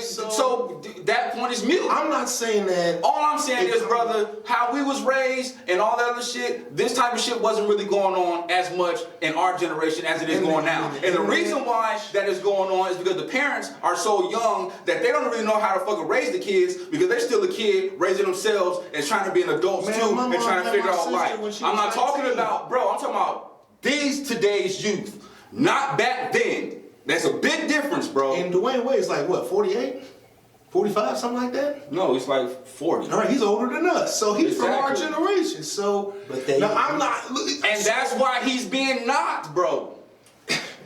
So that point is mute. I'm not saying that. All I'm saying is, brother, how we was raised and all that other shit, this type of shit wasn't really going on as much in our generation as it is going now. And the reason why that is going on is because the parents are so young that they don't really know how to fucking raise the kids because they're still a kid raising themselves and trying to be an adult Man, too my and mom trying to had figure my out sister life. when she I'm was not talking 19. about, bro, I'm talking about today's youth, not back then. That's a big difference, bro. And Dwayne Wade's like, what, 48? 45, something like that? No, it's like 40. All right, he's older than us, so he's from our Exactly. generation. So, But they- now I'm not. And that's why he's being knocked, bro.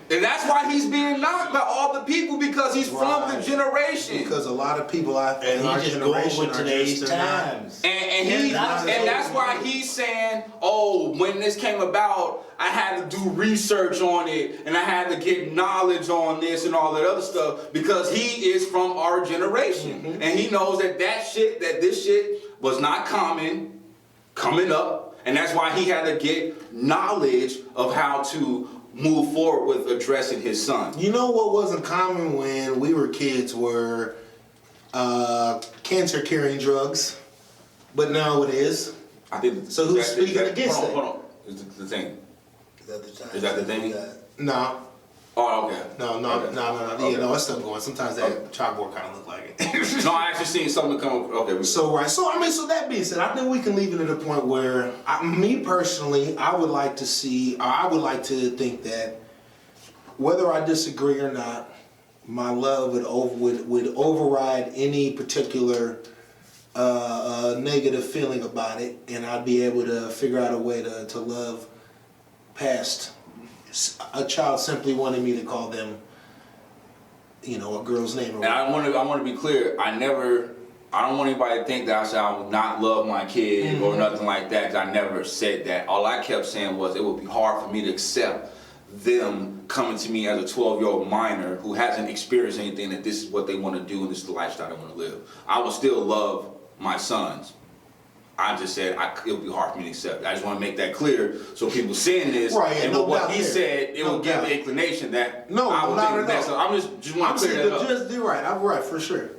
And that's why he's being knocked by all the people because he's from the Right. generation. Because a lot of people in And our he just going generation with are today's just, they're not- times. And that's why he's saying, oh, when this came about, I had to do research on it and I had to get knowledge on this and all that other stuff because he is from our generation. And he knows that this shit was not common coming up. And that's why he had to get knowledge of how to move forward with addressing his son. You know what wasn't common when we were kids were cancer-curing drugs, but now it is. I think. So who's speaking against hold on, that? Hold on. Is the thing? Is that the thing? No, Oh, okay. no. Okay. Yeah, no, it's still going. Sometimes that chalkboard kind of look like it. No, I actually seen something come up. Okay. So that being said, I think we can leave it at a point where, me personally, I would like to think that whether I disagree or not, my love would override any particular negative feeling about it, and I'd be able to figure out a way to love past a child simply wanting me to call them, a girl's name. Or And I want to be clear. I I don't want anybody to think that I said I would not love my kid or nothing like that, because I never said that. All I kept saying was it would be hard for me to accept them coming to me as a 12-year-old minor who hasn't experienced anything, that this is what they want to do and this is the lifestyle they want to live. I will still love my sons. I just said it would be hard for me to accept. I just want to make that clear so people seeing this, Right, and no what doubt he there. said, it No will give doubt. the inclination that No, I would not think at that. all. So I'm just want to clear that up. Just right. I'm right for sure.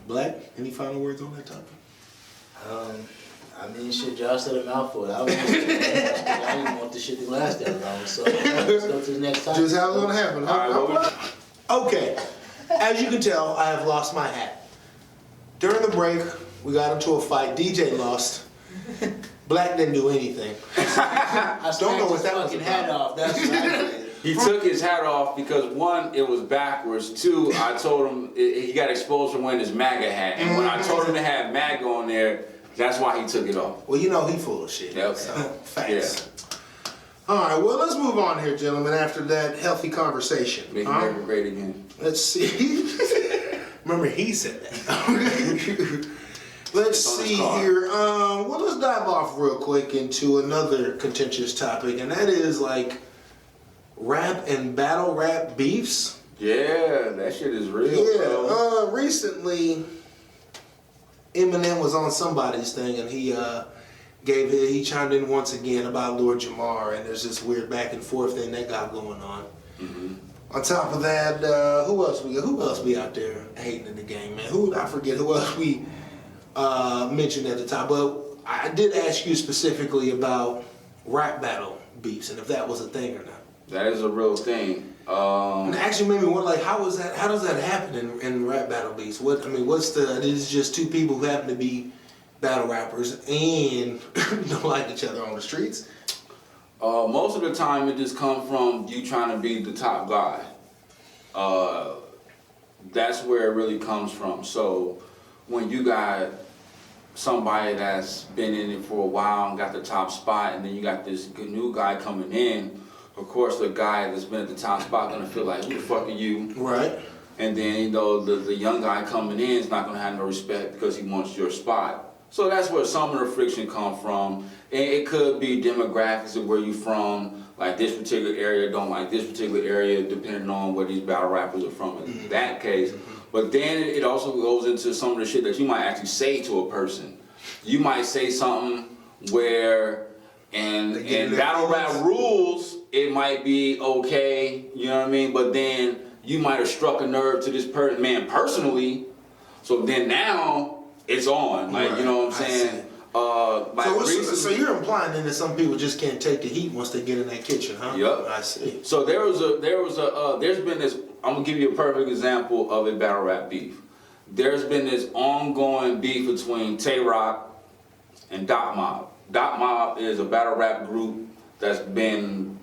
Black, any final words on that topic? I mean, shit, y'all said a mouthful. I didn't want this shit to last that long, so let's go to the next topic. Just how it's gonna happen. All right, Okay, as you can tell, I have lost my hat. During the break, we got into a fight. DJ lost. Black didn't do anything. I Don't know what his that was fucking about. hat off. That's what I did. He took his hat off because one, it was backwards. Two, I told him he got exposed for wearing his MAGA hat, and when I told him to have MAGA on there, that's why he took it off. Well, you know he full of shit. Yep. So, facts. All right, well, let's move on here, gentlemen, after that healthy conversation. Make America great again. Let's see. Remember, he said that. Let's It's on his see card. here. Well, let's dive off real quick into another contentious topic, and that is like rap and battle rap beefs. Yeah, that shit is real, bro. Recently, Eminem was on somebody's thing, and he chimed in once again about Lord Jamar, and there's this weird back and forth thing that got going on. On top of that, who else we out there hating in the game, man? I forget who else we mentioned at the top, but I did ask you specifically about rap battle beefs and if that was a thing or not. That is a real thing. And actually made me wonder, like, how does that happen in rap battle beefs? It is just two people who happen to be battle rappers and don't like each other on the streets? Most of the time, it just comes from you trying to be the top guy. That's where it really comes from. So when you got somebody that's been in it for a while and got the top spot, and then you got this new guy coming in, of course the guy that's been at the top spot gonna feel like, who the fuck are you? Right. And then the young guy coming in is not gonna have no respect because he wants your spot. So that's where some of the friction come from. And it could be demographics of where you from, like this particular area don't like this particular area, depending on where these battle rappers are from in that case. But then it also goes into some of the shit that you might actually say to a person. You might say something where, in battle rap rules, it might be okay, you know what I mean? But then you might have struck a nerve to this man personally, so then now it's on, like, you know what I'm saying? So you're implying then that some people just can't take the heat once they get in that kitchen, huh? Yep. I see. So there's been this, I'm gonna give you a perfect example of a battle rap beef. There's been this ongoing beef between Tay Rock and Doc Mob. Doc Mob is a battle rap group that's been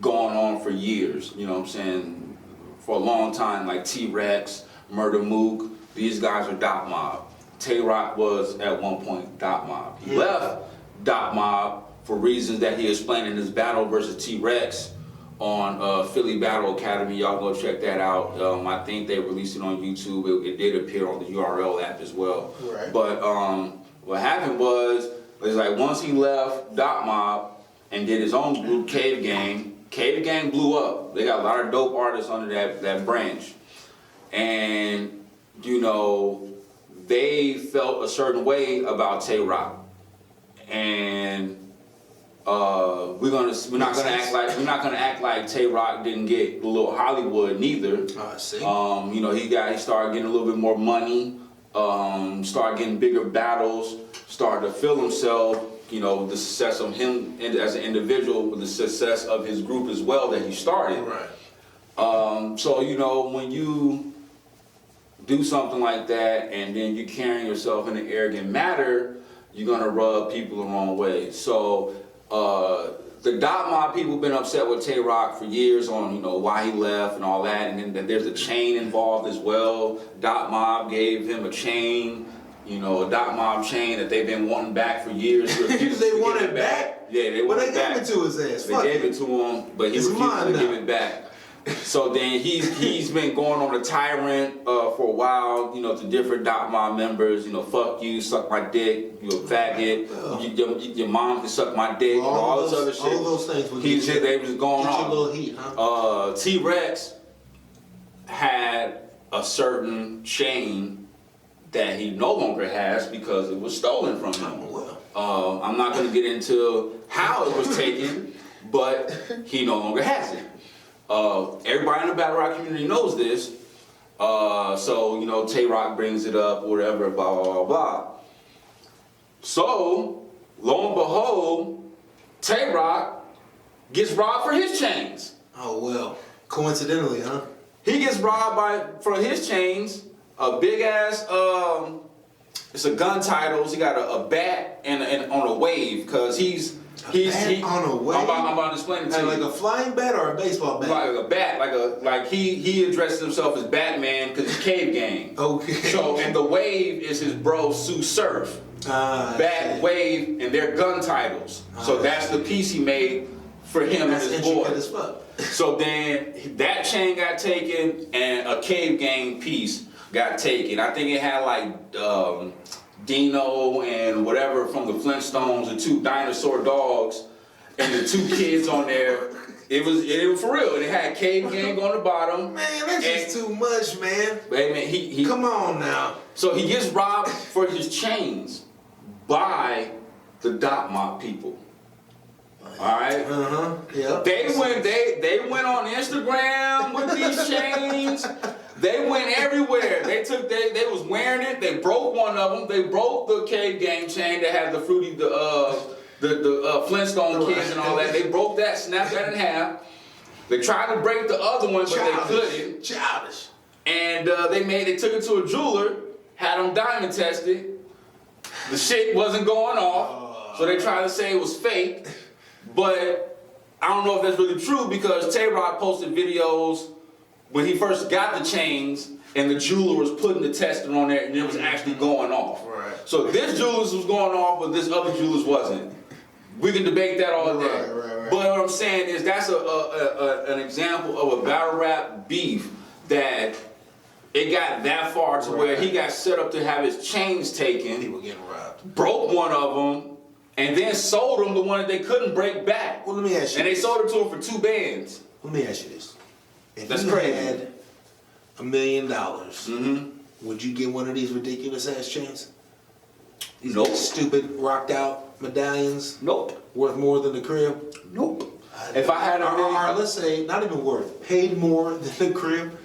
going on for years, you know what I'm saying? For a long time, like T-Rex, Murder Mook, these guys are Doc Mob. Tay Rock was at one point Doc Mob. He left Doc Mob for reasons that he explained in his battle versus T-Rex on Philly Battle Academy. Y'all go check that out. I think they released it on YouTube. It did appear on the URL app as well. Right. But what happened was like once he left Doc Mob and did his own group, Cave Gang blew up. They got a lot of dope artists under that branch. And, you know, they felt a certain way about Tay Rock. And we're not gonna act like Tay Rock didn't get a little Hollywood neither. I see. You know, he started getting a little bit more money, started getting bigger battles, started to feel himself, you know, the success of him as an individual, with the success of his group as well that he started. Right. So, you know, when you do something like that and then you're carrying yourself in an arrogant manner, you're gonna rub people the wrong way. So the Doc Mob people been upset with Tay Rock for years on, you know, why he left and all that, and then there's a chain involved as well. Doc Mob gave him a chain, you know, a Doc Mob chain that they've been wanting back for years. They want it back? Yeah, they want it back. They gave it to his ass. They gave it to him, but he refused to give it back. So then he's been going on a tyrant for a while, you know, to different Dot Mob members. You know, fuck you, suck my dick, you a faggot. Your mom can suck my dick, Well, and all this other shit. All those things would He said they was going get on. you a little heat, huh? T-Rex had a certain chain that he no longer has because it was stolen from him. Oh, well. I'm not going to get into how it was taken, but he no longer has it. Everybody in the battle rock community knows this. So, you know, Tay Rock brings it up, whatever, blah, blah, blah, blah. So, lo and behold, Tay Rock gets robbed for his chains. Oh, well. Coincidentally, huh? He gets robbed for his chains, a big ass, it's a gun titles. He got a bat and on a wave, cause he's on a wave. I'm about to explain it to you. Like a flying bat or a baseball bat? Like a bat, like he addresses himself as Batman because he's Cave Gang. Okay. So and the wave is his bro Sue Surf. Bat, Wave, and their gun titles. So that's the piece he made for him and his boy. As fuck. So then that chain got taken and a Cave Gang piece got taken. I think it had like Dino and whatever from the Flintstones, the 2 dinosaur dogs, and the 2 kids on there. It was for real. It had Cave Gang on the bottom. Man, that's just too much, man. Hey man, he Come on now. So he gets robbed for his chains by the Dot Mob people. All right. Yeah. They went on Instagram with these chains. They went everywhere. They was wearing it. They broke one of them. They broke the Cave Gang chain that had the fruity the Flintstone kids and all that. They broke that, snapped that in half. They tried to break the other one, but they couldn't. Childish. And they took it to a jeweler, had them diamond tested. The shit wasn't going off, so they tried to say it was fake. But I don't know if that's really true because Tay-Rock posted videos when he first got the chains and the jeweler was putting the tester on there and it was actually going off. Right. So this jeweler's was going off, but this other jeweler's wasn't. We can debate that all day. Right. But what I'm saying is that's an example of a battle rap beef that it got that far to where he got set up to have his chains taken. People getting robbed. Broke one of them. And then sold them the one that they couldn't break back. Well, let me ask you. And they sold it to him for 2 bands. Let me ask you this. If That's you crazy. had $1 million, would you get one of these ridiculous ass chains? These Nope. stupid rocked out medallions Nope. worth more than the crib? Nope. If I had or let's say not even worth, paid more than the crib.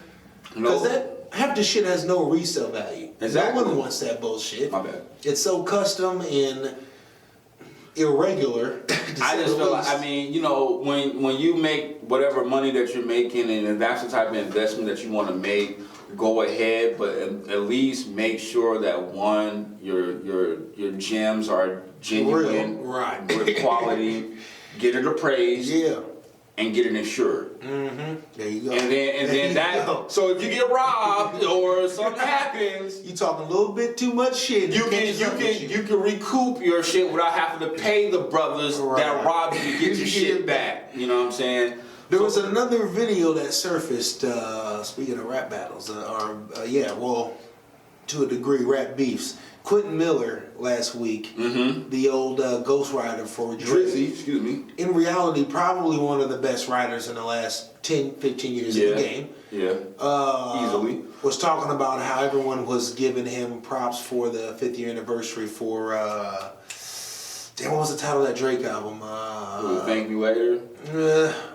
Because that half the shit has no resale value. Exactly. No one wants that bullshit. My bad. It's so custom and irregular. I just feel like, I mean, you know, when you make whatever money that you're making, and if that's the type of investment that you want to make, go ahead, but at least make sure that one, your gems are genuine, real, right? Good quality, get it appraised, Yeah. and get it insured. There you go. And then that. So if you get robbed or something happens, You talking a little bit too much shit. you can recoup your shit without having to pay the brothers that robbed you to get your shit back. You know what I'm saying? There was another video that surfaced. Speaking of rap battles, to a degree, rap beefs. Quinton Miller last week, the old ghostwriter for Drizzy, excuse me. In reality, probably one of the best writers in the last 10, 15 years in the game. Yeah, easily. Was talking about how everyone was giving him props for the 5th year anniversary for, what was the title of that Drake album? Thank Me Later.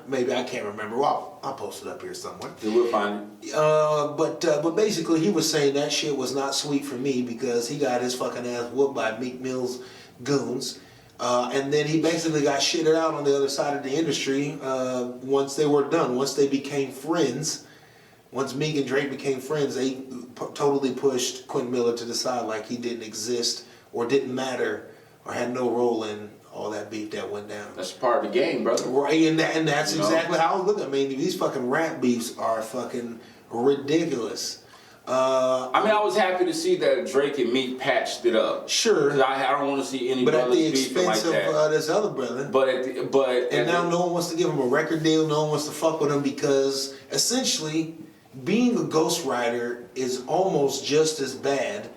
Maybe, I can't remember. Well, I'll post it up here somewhere. Yeah, we'll find it. But basically he was saying that shit was not sweet for me because he got his fucking ass whooped by Meek Mill's goons. And then he basically got shitted out on the other side of the industry once they were done. Once they became friends, once Meek and Drake became friends, they totally pushed Quinton Miller to the side like he didn't exist or didn't matter or had no role in all that beef that went down. That's part of the game, brother. Right, and that's exactly how I look. I mean, these fucking rap beefs are fucking ridiculous. I mean, I was happy to see that Drake and Meek patched it up. Sure. 'Cause I don't want to see any But at brothers the beefing like expense that. of this other brother. And now no one wants to give him a record deal. No one wants to fuck with him because essentially, being a ghostwriter is almost just as bad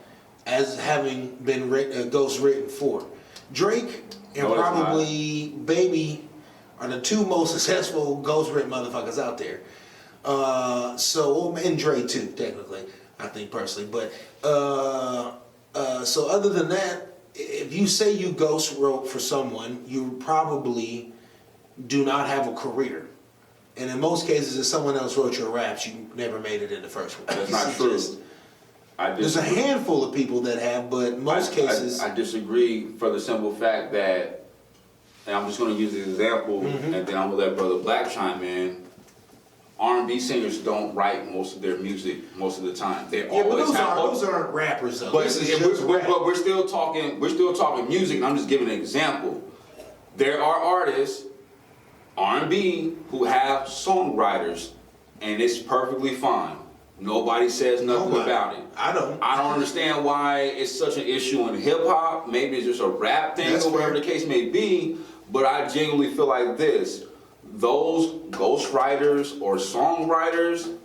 as having been ghost written for. Drake and probably Baby are the two most successful ghost written motherfuckers out there. And Dre too, technically, I think personally. But so other than that, if you say you ghost wrote for someone, you probably do not have a career. And in most cases, if someone else wrote your raps, you never made it in the first one. That's not true. There's a handful of people that have, but in most cases... I disagree for the simple fact that, and I'm just going to use an example, and then I'm going to let Brother Black chime in. R&B singers don't write most of their music most of the time. They always have. Those aren't rappers though. But we're still talking music, and I'm just giving an example. There are artists, R&B, who have songwriters, and it's perfectly fine. Nobody says nothing about it. I don't understand why it's such an issue in hip hop. Maybe it's just a rap thing or whatever the case may be. But I genuinely feel like this. Those ghostwriters or songwriters,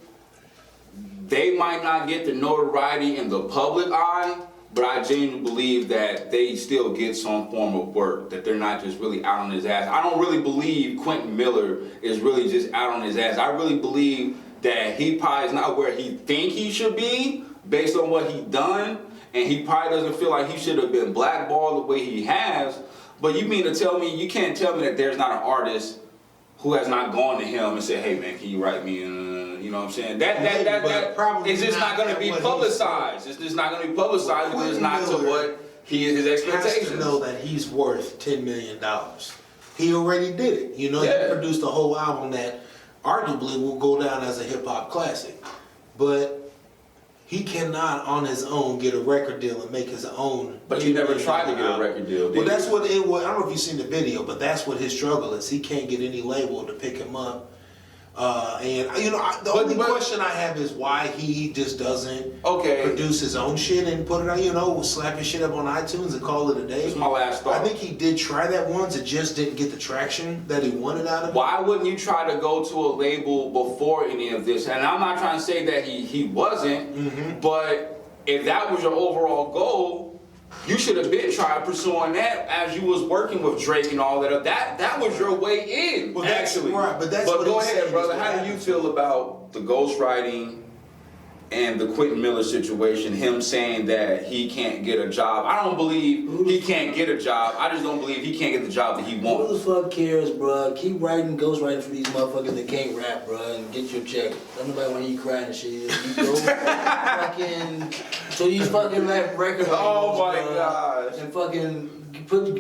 they might not get the notoriety in the public eye, but I genuinely believe that they still get some form of work, that they're not just really out on his ass. I don't really believe Quinton Miller is really just out on his ass. I really believe that he probably is not where he think he should be based on what he done, and he probably doesn't feel like he should have been blackballed the way he has. But you mean to tell me, you can't tell me that there's not an artist who has not gone to him and said, hey man, can you write me, you know what I'm saying? That it's just not going to be publicized. It's just not going to be publicized because it's not to what his expectations. Has to know that he's worth $10 million. He already did it. You know, he produced a whole album that arguably will go down as a hip hop classic. But he cannot on his own get a record deal and make his own. But he never tried to get a record deal. Well, that's what it was. I don't know if you've seen the video, but that's what his struggle is. He can't get any label to pick him up. The only question I have is why he just doesn't produce his own shit and put it on, slap his shit up on iTunes and call it a day. That's my last thought. I think he did try that once. It just didn't get the traction that he wanted out of it. Why wouldn't you try to go to a label before any of this? And I'm not trying to say that he wasn't, but if that was your overall goal, you should have been trying pursuing that as you was working with Drake and all that. That was your way in, well, actually. Right, but go ahead, brother. How do you feel about the ghostwriting and the Quinton Miller situation? Him saying that he can't get a job. I don't believe he can't get a job. I just don't believe he can't get the job that he wants. Who the fuck cares, bro? Keep writing, ghostwriting for these motherfuckers that can't rap, bro, and get your check. Don't nobody want to hear you crying and shit. You go fucking to these fucking rap record labels, oh my gosh. And fucking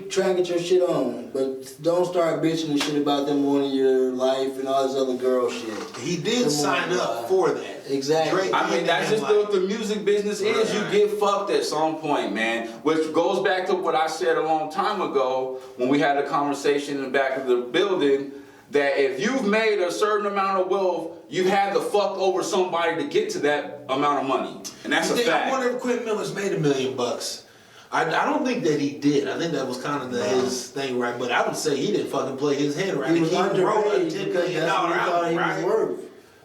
try and get your shit on, but don't start bitching and shit about them wanting your life and all this other girl shit. He did sign up for that. Exactly. Drake, I mean, that's just what the music business is. You get fucked at some point, man. Which goes back to what I said a long time ago when we had a conversation in the back of the building, that if you've made a certain amount of wealth, you've had to fuck over somebody to get to that amount of money. And that's a fact. I wonder if Quinton Miller's made $1 million. I don't think that he did. I think that was kind of his thing, right? But I would say he didn't fucking play his hand right. He was wrote a $10 million album, right?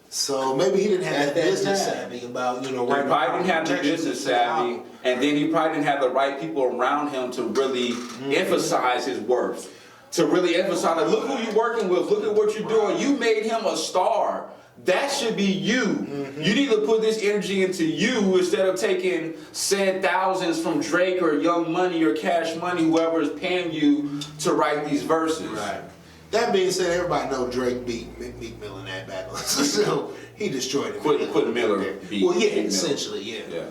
So maybe he didn't have that business savvy about, He probably didn't have the business savvy, and then he probably didn't have the right people around him to really emphasize his worth. To really emphasize, like, look who you're working with, look at what you're doing. You made him a star. That should be you. You need to put this energy into you instead of taking said thousands from Drake or Young Money or Cash Money, whoever is paying you to write these verses. Right. That being said, everybody know Drake beat Meek Mill in that battle. So he destroyed it. Quinton Miller beat. Well, yeah, essentially, yeah.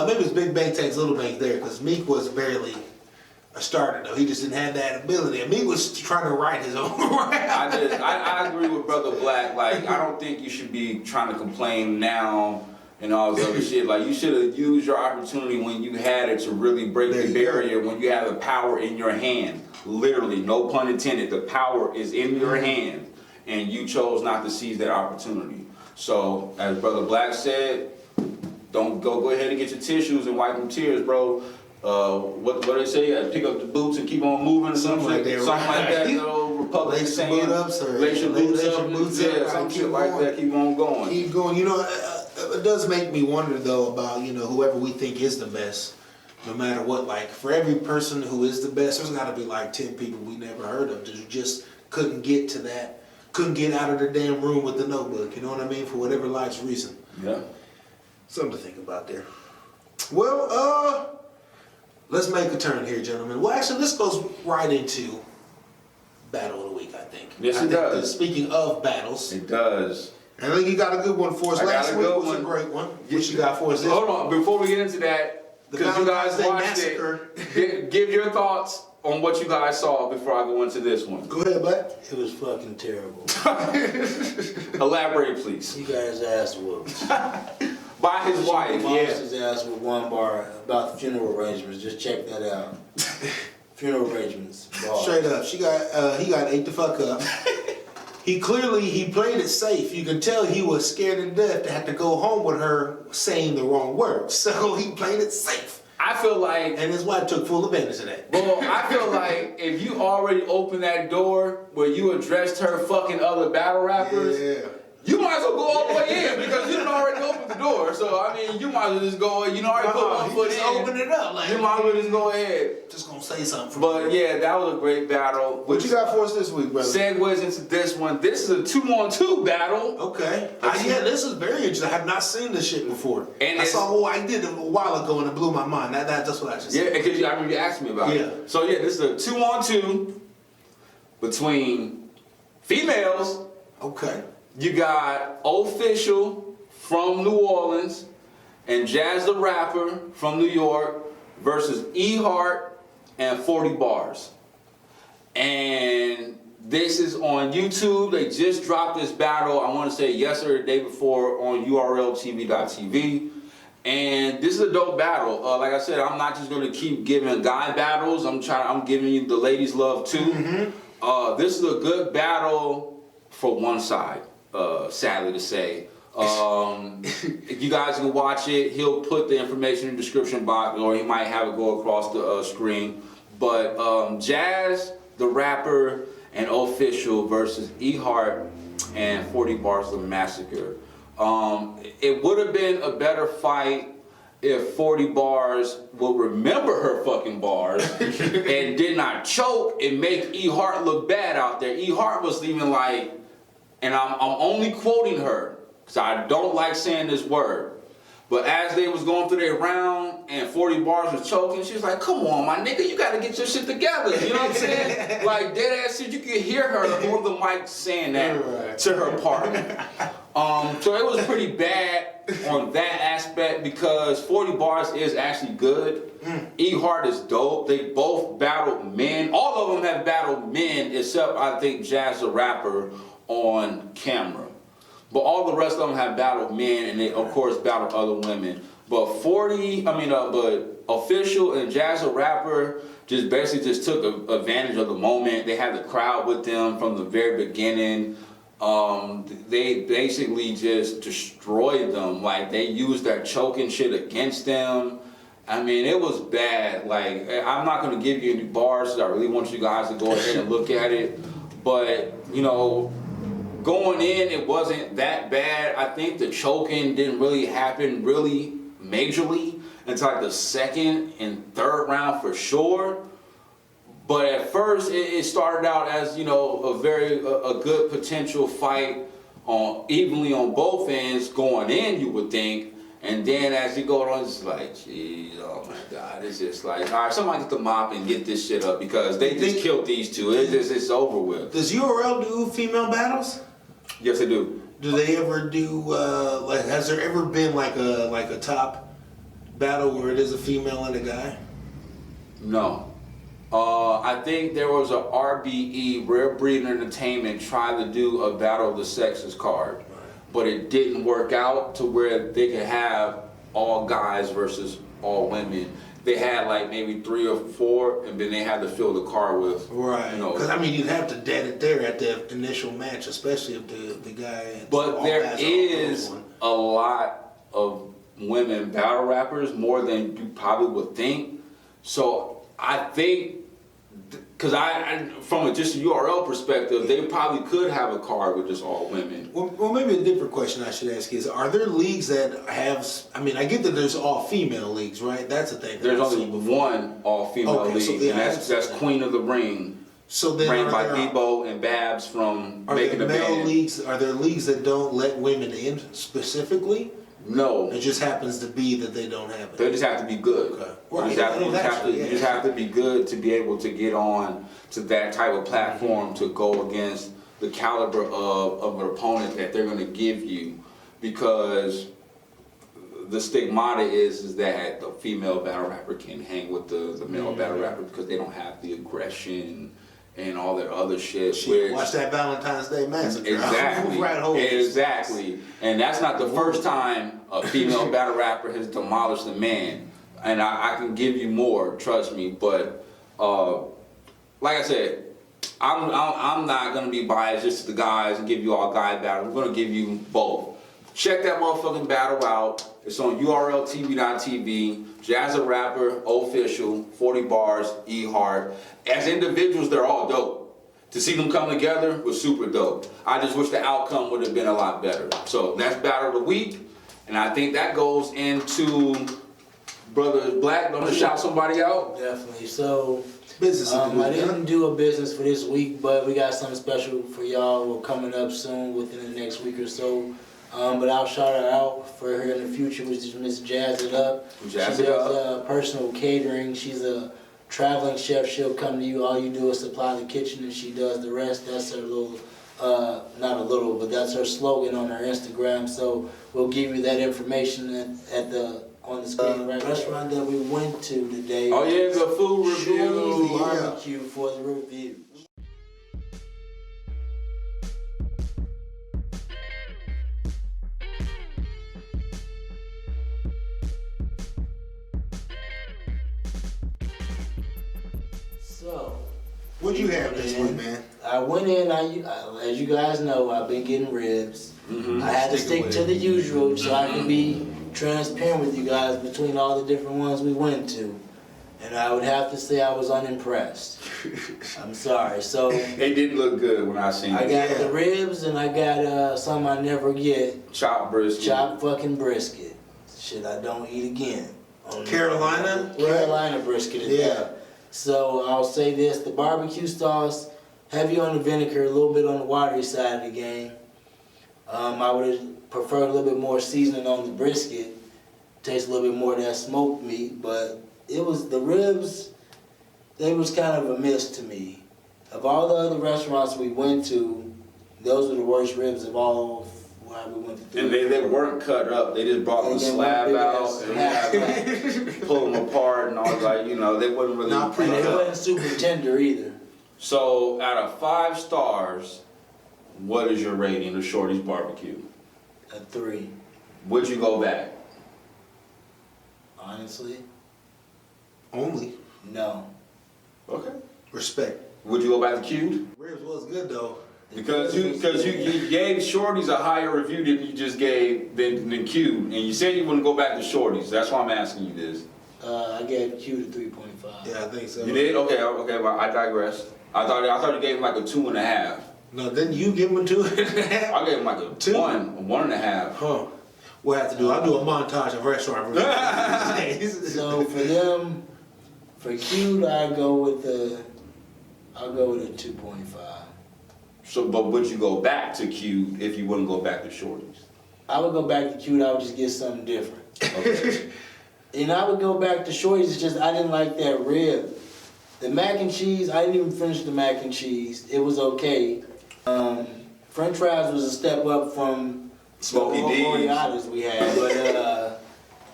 Maybe it's Big Bang takes Little Bang there because Meek was barely a starter though. He just didn't have that ability. And Meek was trying to write his own rap. I agree with Brother Black. Like, I don't think you should be trying to complain now and all this other shit. Like, you should have used your opportunity when you had it to really break the barrier, when you have the power in your hand. Literally, no pun intended, the power is in your hand, and you chose not to seize that opportunity. So, as Brother Black said, don't go ahead and get your tissues and wipe them tears, bro. What do they say? Pick up the boots and keep on moving or something like that. Something like that, you know, Republican Lace your saying. boot ups or Lace your boots up. Yeah, some keep shit like going. that. Keep on going. Keep going. You know, it does make me wonder though about, you know, whoever we think is the best, no matter what. Like for every person who is the best, there's got to be like 10 people we never heard of who just couldn't get to that, couldn't get out of their damn room with the notebook. You know what I mean? For whatever life's reason. Yeah. Something to think about there. Well, let's make a turn here, gentlemen. Well, actually, this goes right into Battle of the Week, I think. Yes, it does. Speaking of battles, It does. I think you got a good one for us. I got Last a week good was a one. great one. What you got for us this Hold on, before we get into that, The because you guys Valentine's Day watched massacre. it, give your thoughts on what you guys saw before I go into this one. Go ahead, bud. It was fucking terrible. Elaborate, please. You guys ass whooped. By his wife. Demolished his ass with one bar about the funeral arrangements. Just check that out. Funeral arrangements. Bars. Straight up, he got ate the fuck up. He played it safe. You can tell he was scared to death to have to go home with her saying the wrong words. So he played it safe. I feel like, And his wife took full advantage of that. well, I feel like if you already opened that door where you addressed her fucking other battle rappers, Yeah. you might as well go all the way in because you done already opened the door. So, I mean, you might as well just go, you know, already put one He foot just in. opened it up. Like, You might as well just go ahead. just gonna say something. But yeah, that was a great battle. What you got for us this week, brother? Segues into this one. This is a 2-on-2 battle. Okay. Yeah, this is very interesting. I have not seen this shit before. And I it's- saw. I did it a while ago, and it blew my mind. That's what I just Yeah, said. because I remember you asked me about Yeah. it. So yeah, this is a 2-on-2 between females. Okay. You got Official from New Orleans and Jazz the Rapper from New York versus E-HART and 40 Bars. And this is on YouTube. They just dropped this battle, I want to say yesterday or the day before, on URLTV.tv. And this is a dope battle. Like I said, I'm not just going to keep giving guy battles. I'm giving you the ladies love too. This is a good battle for one side, sadly to say. If you guys can watch it, he'll put the information in the description box, or he might have it go across the screen. But Jazz, the rapper, and Official versus E-HART and 40 Bars the Massacre. It would have been a better fight if 40 Bars would remember her fucking bars and did not choke and make E-HART look bad out there. E-HART was even like, and I'm only quoting her, because I don't like saying this word, but as they was going through their round and 40 Bars was choking, she was like, come on, my nigga, you gotta get your shit together. You know what I'm saying? Like, dead ass shit, you could hear her over the mic saying that to her partner. So it was pretty bad on that aspect because 40 Bars is actually good. E-HART is dope. They both battled men. All of them have battled men except I think Jazz the Rapper on camera. But all the rest of them have battled men, and they of course battled other women. But Official and Jazz the Rapper just basically just took advantage of the moment. They had the crowd with them from the very beginning. They basically just destroyed them. Like, they used that choking shit against them. I mean, it was bad. Like, I'm not gonna give you any bars. I really want you guys to go ahead and look at it. But, you know, going in, it wasn't that bad. I think the choking didn't really happen really majorly until like the second and third round for sure. But at first, it started out as, you know, a good potential fight evenly on both ends going in, you would think. And then as you go on, it's like, geez, oh my God, it's just like, all right, somebody get the mop and get this shit up because they just killed these two. It's over with. Does URL do female battles? Yes, they do. Do they ever do like? Has there ever been like a top battle where it is a female and a guy? No. I think there was a RBE, Rare Breed Entertainment, tried to do a Battle of the Sexes card, but it didn't work out to where they could have all guys versus all women. They had like maybe 3 or 4, and then they had to fill the card with, Right. you know. Because I mean, you'd have to dead it there at the initial match, especially if the guy. But there is a lot of women battle rappers more than you probably would think. So I think, because I from just a URL perspective, they probably could have a card with just all women. Well, maybe a different question I should ask is, are there leagues that have, I mean, I get that there's all female leagues, right? That's the thing. There's only one all-female Okay, league, so yeah, and that's Queen of the Ring, So then ran are by there, Debo and B.A.R.S from are Making there the male Band. leagues, are there leagues that don't let women in specifically? No, It just happens to be that they don't have they it. just have to be good. Okay. You just have to be good to be able to get on to that type of platform to go against the caliber of an opponent that they're going to give you, because the stigmata is that the female battle rapper can hang with the male battle rapper because they don't have the aggression and all their other shit. Watch that Valentine's Day Massacre. Exactly. Right home. Exactly. And that's not the first time a female battle rapper has demolished a man. And I can give you more, trust me. But like I said, I'm not gonna be biased just to the guys and give you all guy battles. I'm gonna give you both. Check that motherfucking battle out. It's on URLTV.tv. Jazz a Rapper, Official, 40 Bars, E-HART. As individuals, they're all dope. To see them come together was super dope. I just wish the outcome would have been a lot better. So that's Battle of the Week. And I think that goes into Brother Black. Don't shout somebody out? Definitely. So, Business. I didn't do a business for this week, but we got something special for y'all. We're coming up soon within the next week or so. But I'll shout her out for her in the future, which is Miss Jazz It Up. Jazz She It Up. does personal catering. She's a traveling chef. She'll come to you. All you do is supply the kitchen and she does the rest. That's her little, not a little, but that's her slogan on her Instagram. So we'll give you that information on the screen. Restaurant that we went to today. Oh yeah, the food review. Shorty's Barbecue for the review. So, What'd you have this week, man? I went in, as you guys know, I've been getting ribs. I had to stick to the usual so I can be transparent with you guys between all the different ones we went to. And I would have to say I was unimpressed. I'm sorry. So They did look good when I seen I it. got the ribs and I got something I never get. Chopped brisket. Chopped fucking brisket. Shit I don't eat again. Carolina? Carolina brisket is Yeah. that. So I'll say this, the barbecue sauce, heavy on the vinegar, a little bit on the watery side of the game. I would have preferred a little bit more seasoning on the brisket. Tastes a little bit more of that smoked meat, but it was, the ribs, they was kind of a miss to me. Of all the other restaurants we went to, those were the worst ribs of all why we went to. And they weren't cut up. They just brought the slab out and had to pull them apart and all, like, you know, they wasn't really. Not And they pre-cut. wasn't super tender either. So out of 5 stars, what is your rating of Shorty's Barbecue? A 3, Would you go back? honestly. Only. No. Okay. Respect. Would you go back to Cube? Ribs was good though. Because you gave Shorty's a higher review than you just gave than Cube, and you said you wouldn't go back to Shorty's. That's why I'm asking you this. I gave Q to 3.5. Yeah, I think so. You did? Okay, well, I digress. I thought you gave him like a 2.5. No, didn't you give him a 2.5? I gave him like a 1.5. Huh. We'll have to do. I'll do a montage of restaurant reviews. So for them, for Q, I'll go with a 2.5. So, but would you go back to Cube if you wouldn't go back to Shorty's? I would go back to Q, I would just get something different. Okay. And I would go back to Shorty's, it's just I didn't like that rib. The mac and cheese, I didn't even finish the mac and cheese. It was okay. French fries was a step up from Smoky the D's. Oriatas we had. But,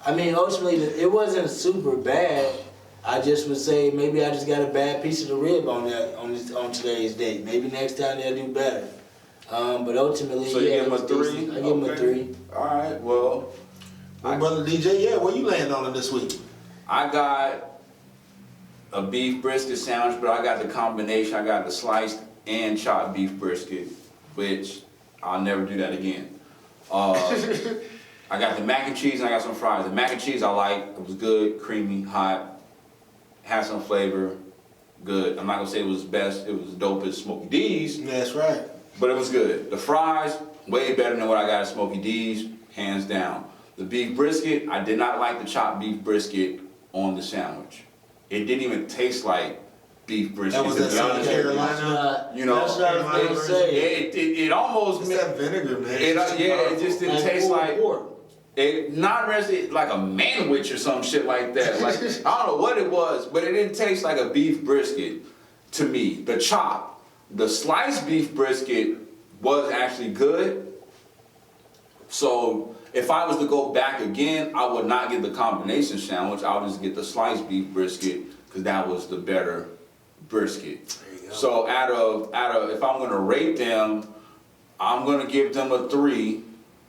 I mean, ultimately, it wasn't super bad. I just would say maybe I just got a bad piece of the rib on today's date. Maybe next time they'll do better. But ultimately, So you yeah, give him a it was 3? decent. I give him a 3. All right, well, My brother DJ, yeah, where you land on it this week? I got a beef brisket sandwich, but I got the combination. I got the sliced and chopped beef brisket, which I'll never do that again. I got the mac and cheese and I got some fries. The mac and cheese I like. It was good, creamy, hot, had some flavor, good. I'm not gonna say it was best. It was dope as Smokey D's. That's right. But it was good. The fries, way better than what I got at Smokey D's, hands down. The beef brisket, I did not like the chopped beef brisket on the sandwich. It didn't even taste like beef brisket. That was that South Carolina. You know, that's what I was gonna say. it almost What's that vinegar, man? it just didn't taste like pork. not really like a manwich or some shit like that. Like I don't know what it was, but it didn't taste like a beef brisket to me. The chop, the sliced beef brisket was actually good. So if I was to go back again, I would not get the combination sandwich. I would just get the sliced beef brisket because that was the better brisket. There you go. So out of if I'm gonna rate them, I'm gonna give them a 3.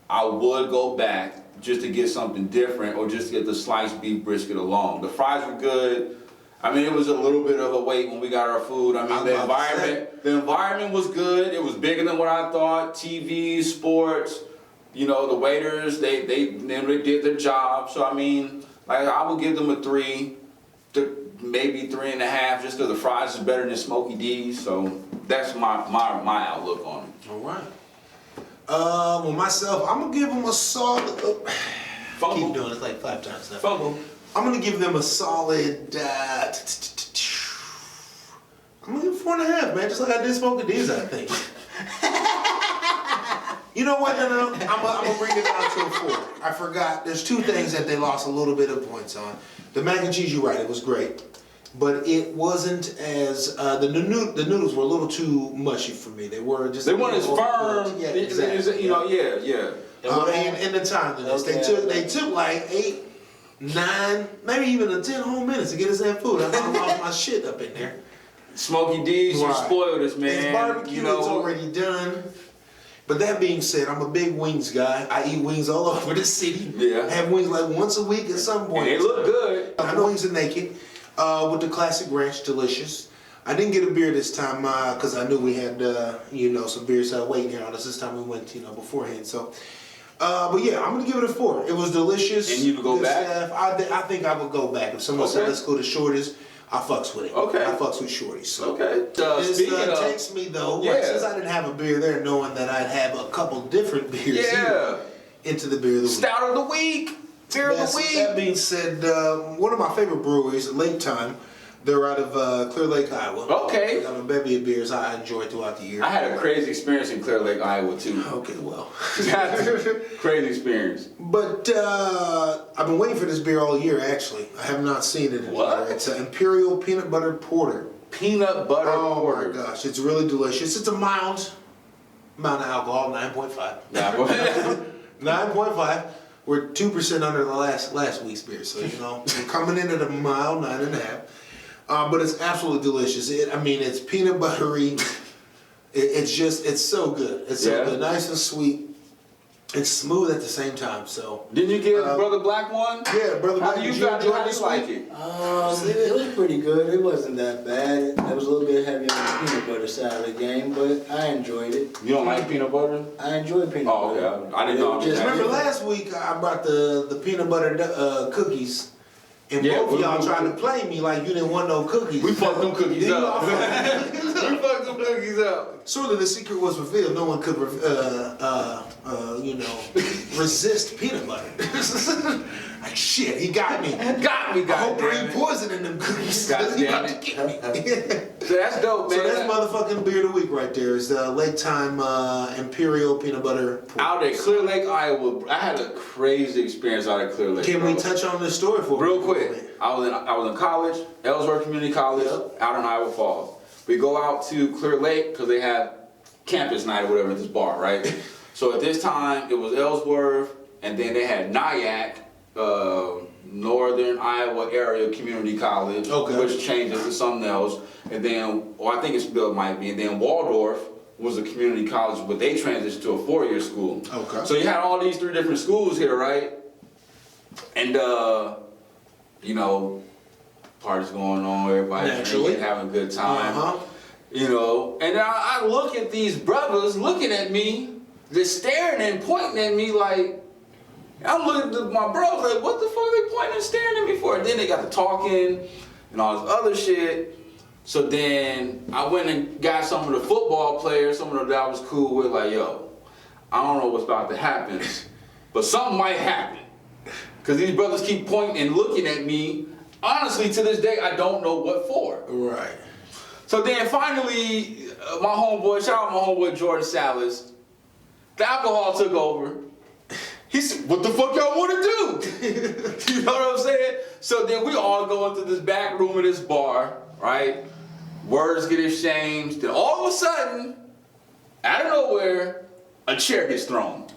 I would go back just to get something different or just to get the sliced beef brisket alone. The fries were good. I mean, it was a little bit of a wait when we got our food. I mean, the environment was good. It was bigger than what I thought. TV, sports, you know, the waiters, they did their job. So I mean, like I would give them a 3, to maybe 3.5, just because the fries is better than Smokey D's. So that's my outlook on it. All right. Well, myself, I'm gonna give them a solid. Keep doing it like 5 times now. Fumble. I'm gonna give them a solid. I'm gonna give 4.5, man. Just like I did Smokey D's, I think. You know what? No. I'm gonna bring it down to a 4. I forgot. There's 2 things that they lost a little bit of points on. The mac and cheese, you're right. It was great, but it wasn't as the noodles were a little too mushy for me. They weren't as firm. Yeah, exactly. You know, yeah. And the timeliness. Okay. They took like 8, 9, maybe even 10 whole minutes to get us that food. I lost my shit up in there. Smokey D's, you spoiled us, man. It's barbecue, you know, it's already done. But that being said, I'm a big wings guy. I eat wings all over the city. Yeah. I have wings like once a week at some point. And they look good. I know wings are naked with the classic ranch, delicious. I didn't get a beer this time because I knew we had some beers waiting here on us. This time we went beforehand. So, but yeah, I'm gonna give it a 4. It was delicious. And you would go good back? Staff. I think I would go back if someone said let's go to ShortE's. I fucks with it. Okay. I fucks with Shorty. So Okay. this Speaking of, takes me though, yeah. like, since I didn't have a beer there, knowing that I'd have a couple different beers here, into the beer of the week. Stout of the week. Beer of the week. That being said, one of my favorite breweries, Lake Time, they're out of Clear Lake, Iowa. Okay. They have a bevy of beers I enjoy throughout the year. I had a crazy experience in Clear Lake, Iowa too. Okay, well. Crazy experience. But I've been waiting for this beer all year, actually. I have not seen it anywhere. What? It's an Imperial Peanut Butter Porter. Peanut butter porter. Oh my gosh, it's really delicious. It's a mild amount of alcohol, 9.5. Nah, go ahead. 9.5. We're 2% under the last week's beer, so we're coming in at a mild 9.5. But it's absolutely delicious. It's peanut buttery. It's so good. It's so good, nice and sweet. It's smooth at the same time. So Didn't you give Brother Black one? yeah, Brother How Black, do you did you enjoy how this you like week? it? It was pretty good. It wasn't that bad. It was a little bit heavy on the peanut butter side of the game, but I enjoyed it. You don't like peanut butter? I enjoyed peanut Oh, butter. okay. I didn't know. It was just- Remember last week I brought the peanut butter cookies. And Yeah, both of y'all tried to play me like you didn't want no cookies. We fucked them cookies Yeah, up. y'all fucked them cookies up. We fucked them cookies up. Surely the secret was revealed. No one could, resist peanut butter. Like shit, he got me. Got me, I hope there goddamn ain't it. poison in them cookies. God He damn about it. to get me. So that's dope, man. So that's motherfucking beer of the week right there. Is Lake Time Imperial Peanut Butter. Out at Clear Lake, Iowa, I had a crazy experience out at Clear Lake. Can we bro. touch on this story for Real me? quick, I was in college, Ellsworth Community College, out in Iowa Falls. We go out to Clear Lake because they have campus night or whatever at this bar, right? So at this time, it was Ellsworth, and then they had Nyack, Northern Iowa Area Community College, which changed it to something else. And then, I think it still might be, and then Waldorf was a community college, but they transitioned to a 4-year school. Okay. So you had all these 3 different schools here, right? And, parties going on, everybody drinking, having a good time. And I look at these brothers looking at me, just staring and pointing at me like, And I'm looking at my bros like, what the fuck are they pointing and staring at me for? And then they got to talking and all this other shit. So then I went and got some of the football players, some of them that I was cool with, like, yo, I don't know what's about to happen, but something might happen. Because these brothers keep pointing and looking at me. Honestly, to this day, I don't know what for. Right. So then finally, my homeboy, shout out my homeboy Jordan Salas, the alcohol took over. He said, what the fuck y'all want to do? You know what I'm saying? So then we all go into this back room of this bar, right? Words get exchanged. Then all of a sudden, out of nowhere, a chair gets thrown.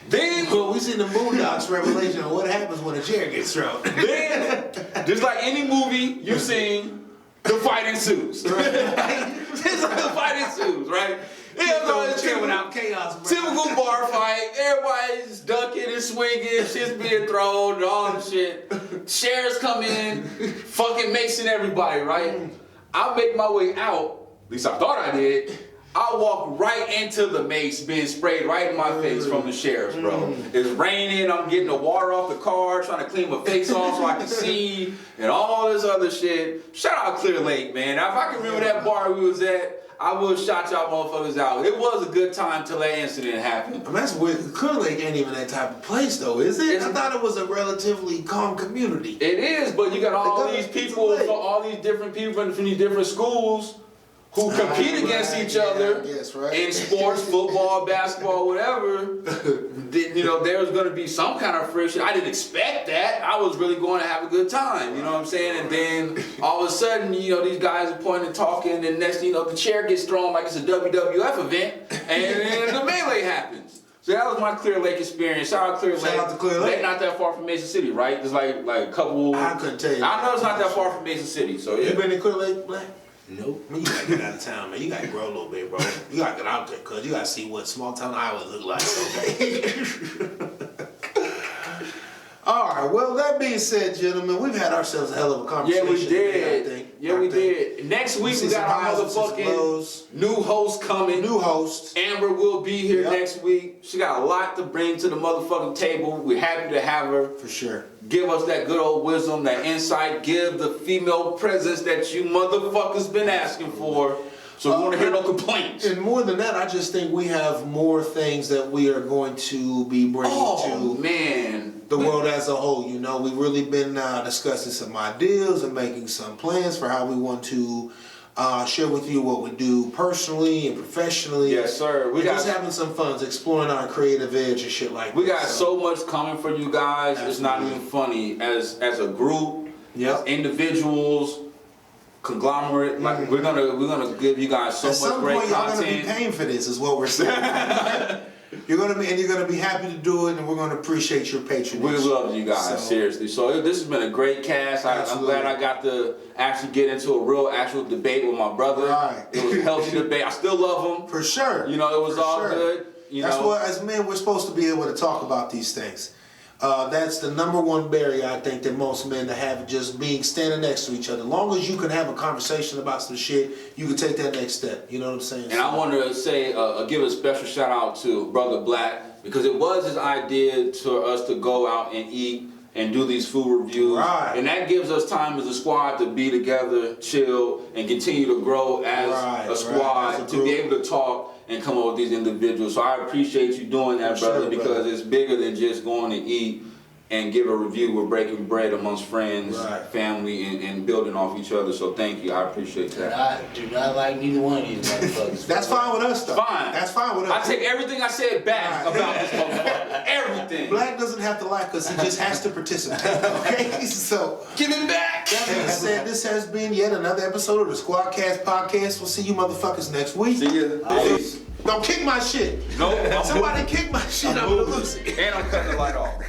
Then, well, we seen the Boondocks revelation of what happens when a chair gets thrown. Then, just like any movie you've seen, the fight ensues. Just like the fight ensues, right? It's chair without chaos. Typical bar fight. Everybody's ducking and swinging. Shit's being thrown and all the shit. Chairs come in, fucking mixing everybody, right? I make my way out. At least I thought I did. I walk right into the mace being sprayed right in my face from the sheriffs, bro. It's raining, I'm getting the water off the car, trying to clean my face off so I can see, and all this other shit. Shout out Clear Lake, man. Now, if I can remember that bar we was at, I would shot y'all motherfuckers out. It was a good time till that incident happened. I mean, that's weird. Clear Lake ain't even that type of place, though, is it? I thought it was a relatively calm community. It is, but you got all these people, all these different people from these different schools who compete against each other in sports, football, basketball, whatever. You know, there was going to be some kind of friction. I didn't expect that. I was really going to have a good time, you know what I'm saying? And then all of a sudden, you know, these guys are pointing and talking, and next thing you know, the chair gets thrown like it's a WWF event, and then the melee happens. So that was my Clear Lake experience. Shout out Clear Lake. Shout out to Clear Lake. Not that far from Mason City, right? It's like a couple. I couldn't tell you. I know it's not that far from Mason City, so yeah. You been in Clear Lake, Black? Nope. Man, you gotta get out of town, man. You gotta grow a little bit, bro. You gotta get out there, cuz you gotta see what small town Iowa look like, okay? All right, well, that being said, gentlemen, we've had ourselves a hell of a conversation. Yeah, we did. Today, I think. Yeah, we did. Next week, we got our motherfucking new host coming. New host. Amber will be here next week. She got a lot to bring to the motherfucking table. We're happy to have her. For sure. Give us that good old wisdom, that insight. Give the female presence that you motherfuckers been asking for. So we don't want to hear no complaints. And more than that, I just think we have more things that we are going to be bringing to the world as a whole. You know, we've really been discussing some ideas and making some plans for how we want to share with you what we do personally and professionally. Yes, sir. We're just having some fun, exploring our creative edge and shit like that. We got so much coming for you guys. Absolutely. It's not even funny. As a group, as individuals, conglomerate, like we're gonna give you guys so much great content. Y'all gonna be paying for this, is what we're saying. You're gonna be happy to do it, and we're gonna appreciate your patronage. We love you guys, seriously. So this has been a great cast. I'm glad I got to actually get into a real actual debate with my brother. Right. It was a healthy debate. I still love him. For sure. You know, it was all good. That's what, as men, we're supposed to be able to talk about these things. That's the number one barrier, I think, that most men have, just being standing next to each other. As long as you can have a conversation about some shit, you can take that next step. You know what I'm saying? And I want to say, give a special shout out to Brother Black, because it was his idea to us to go out and eat and do these food reviews. Right. And that gives us time as a squad to be together, chill, and continue to grow as a squad, as a to be able to talk and come up with these individuals. So I appreciate you doing that, brother, because it's bigger than just going to eat and give a review. We're breaking bread amongst friends, family, and building off each other. So thank you. I appreciate that. I do not like neither one of these motherfuckers. That's fine with us, though. Fine. That's fine with us. I take everything I said back about this motherfucker. Everything. Black doesn't have to like us. He just has to participate. Okay? So give it back. That being said, this has been yet another episode of the SquadKast podcast. We'll see you motherfuckers next week. See you. Don't kick my shit. No. Somebody kick my shit. I'm gonna lose it. And I'm cutting the light off.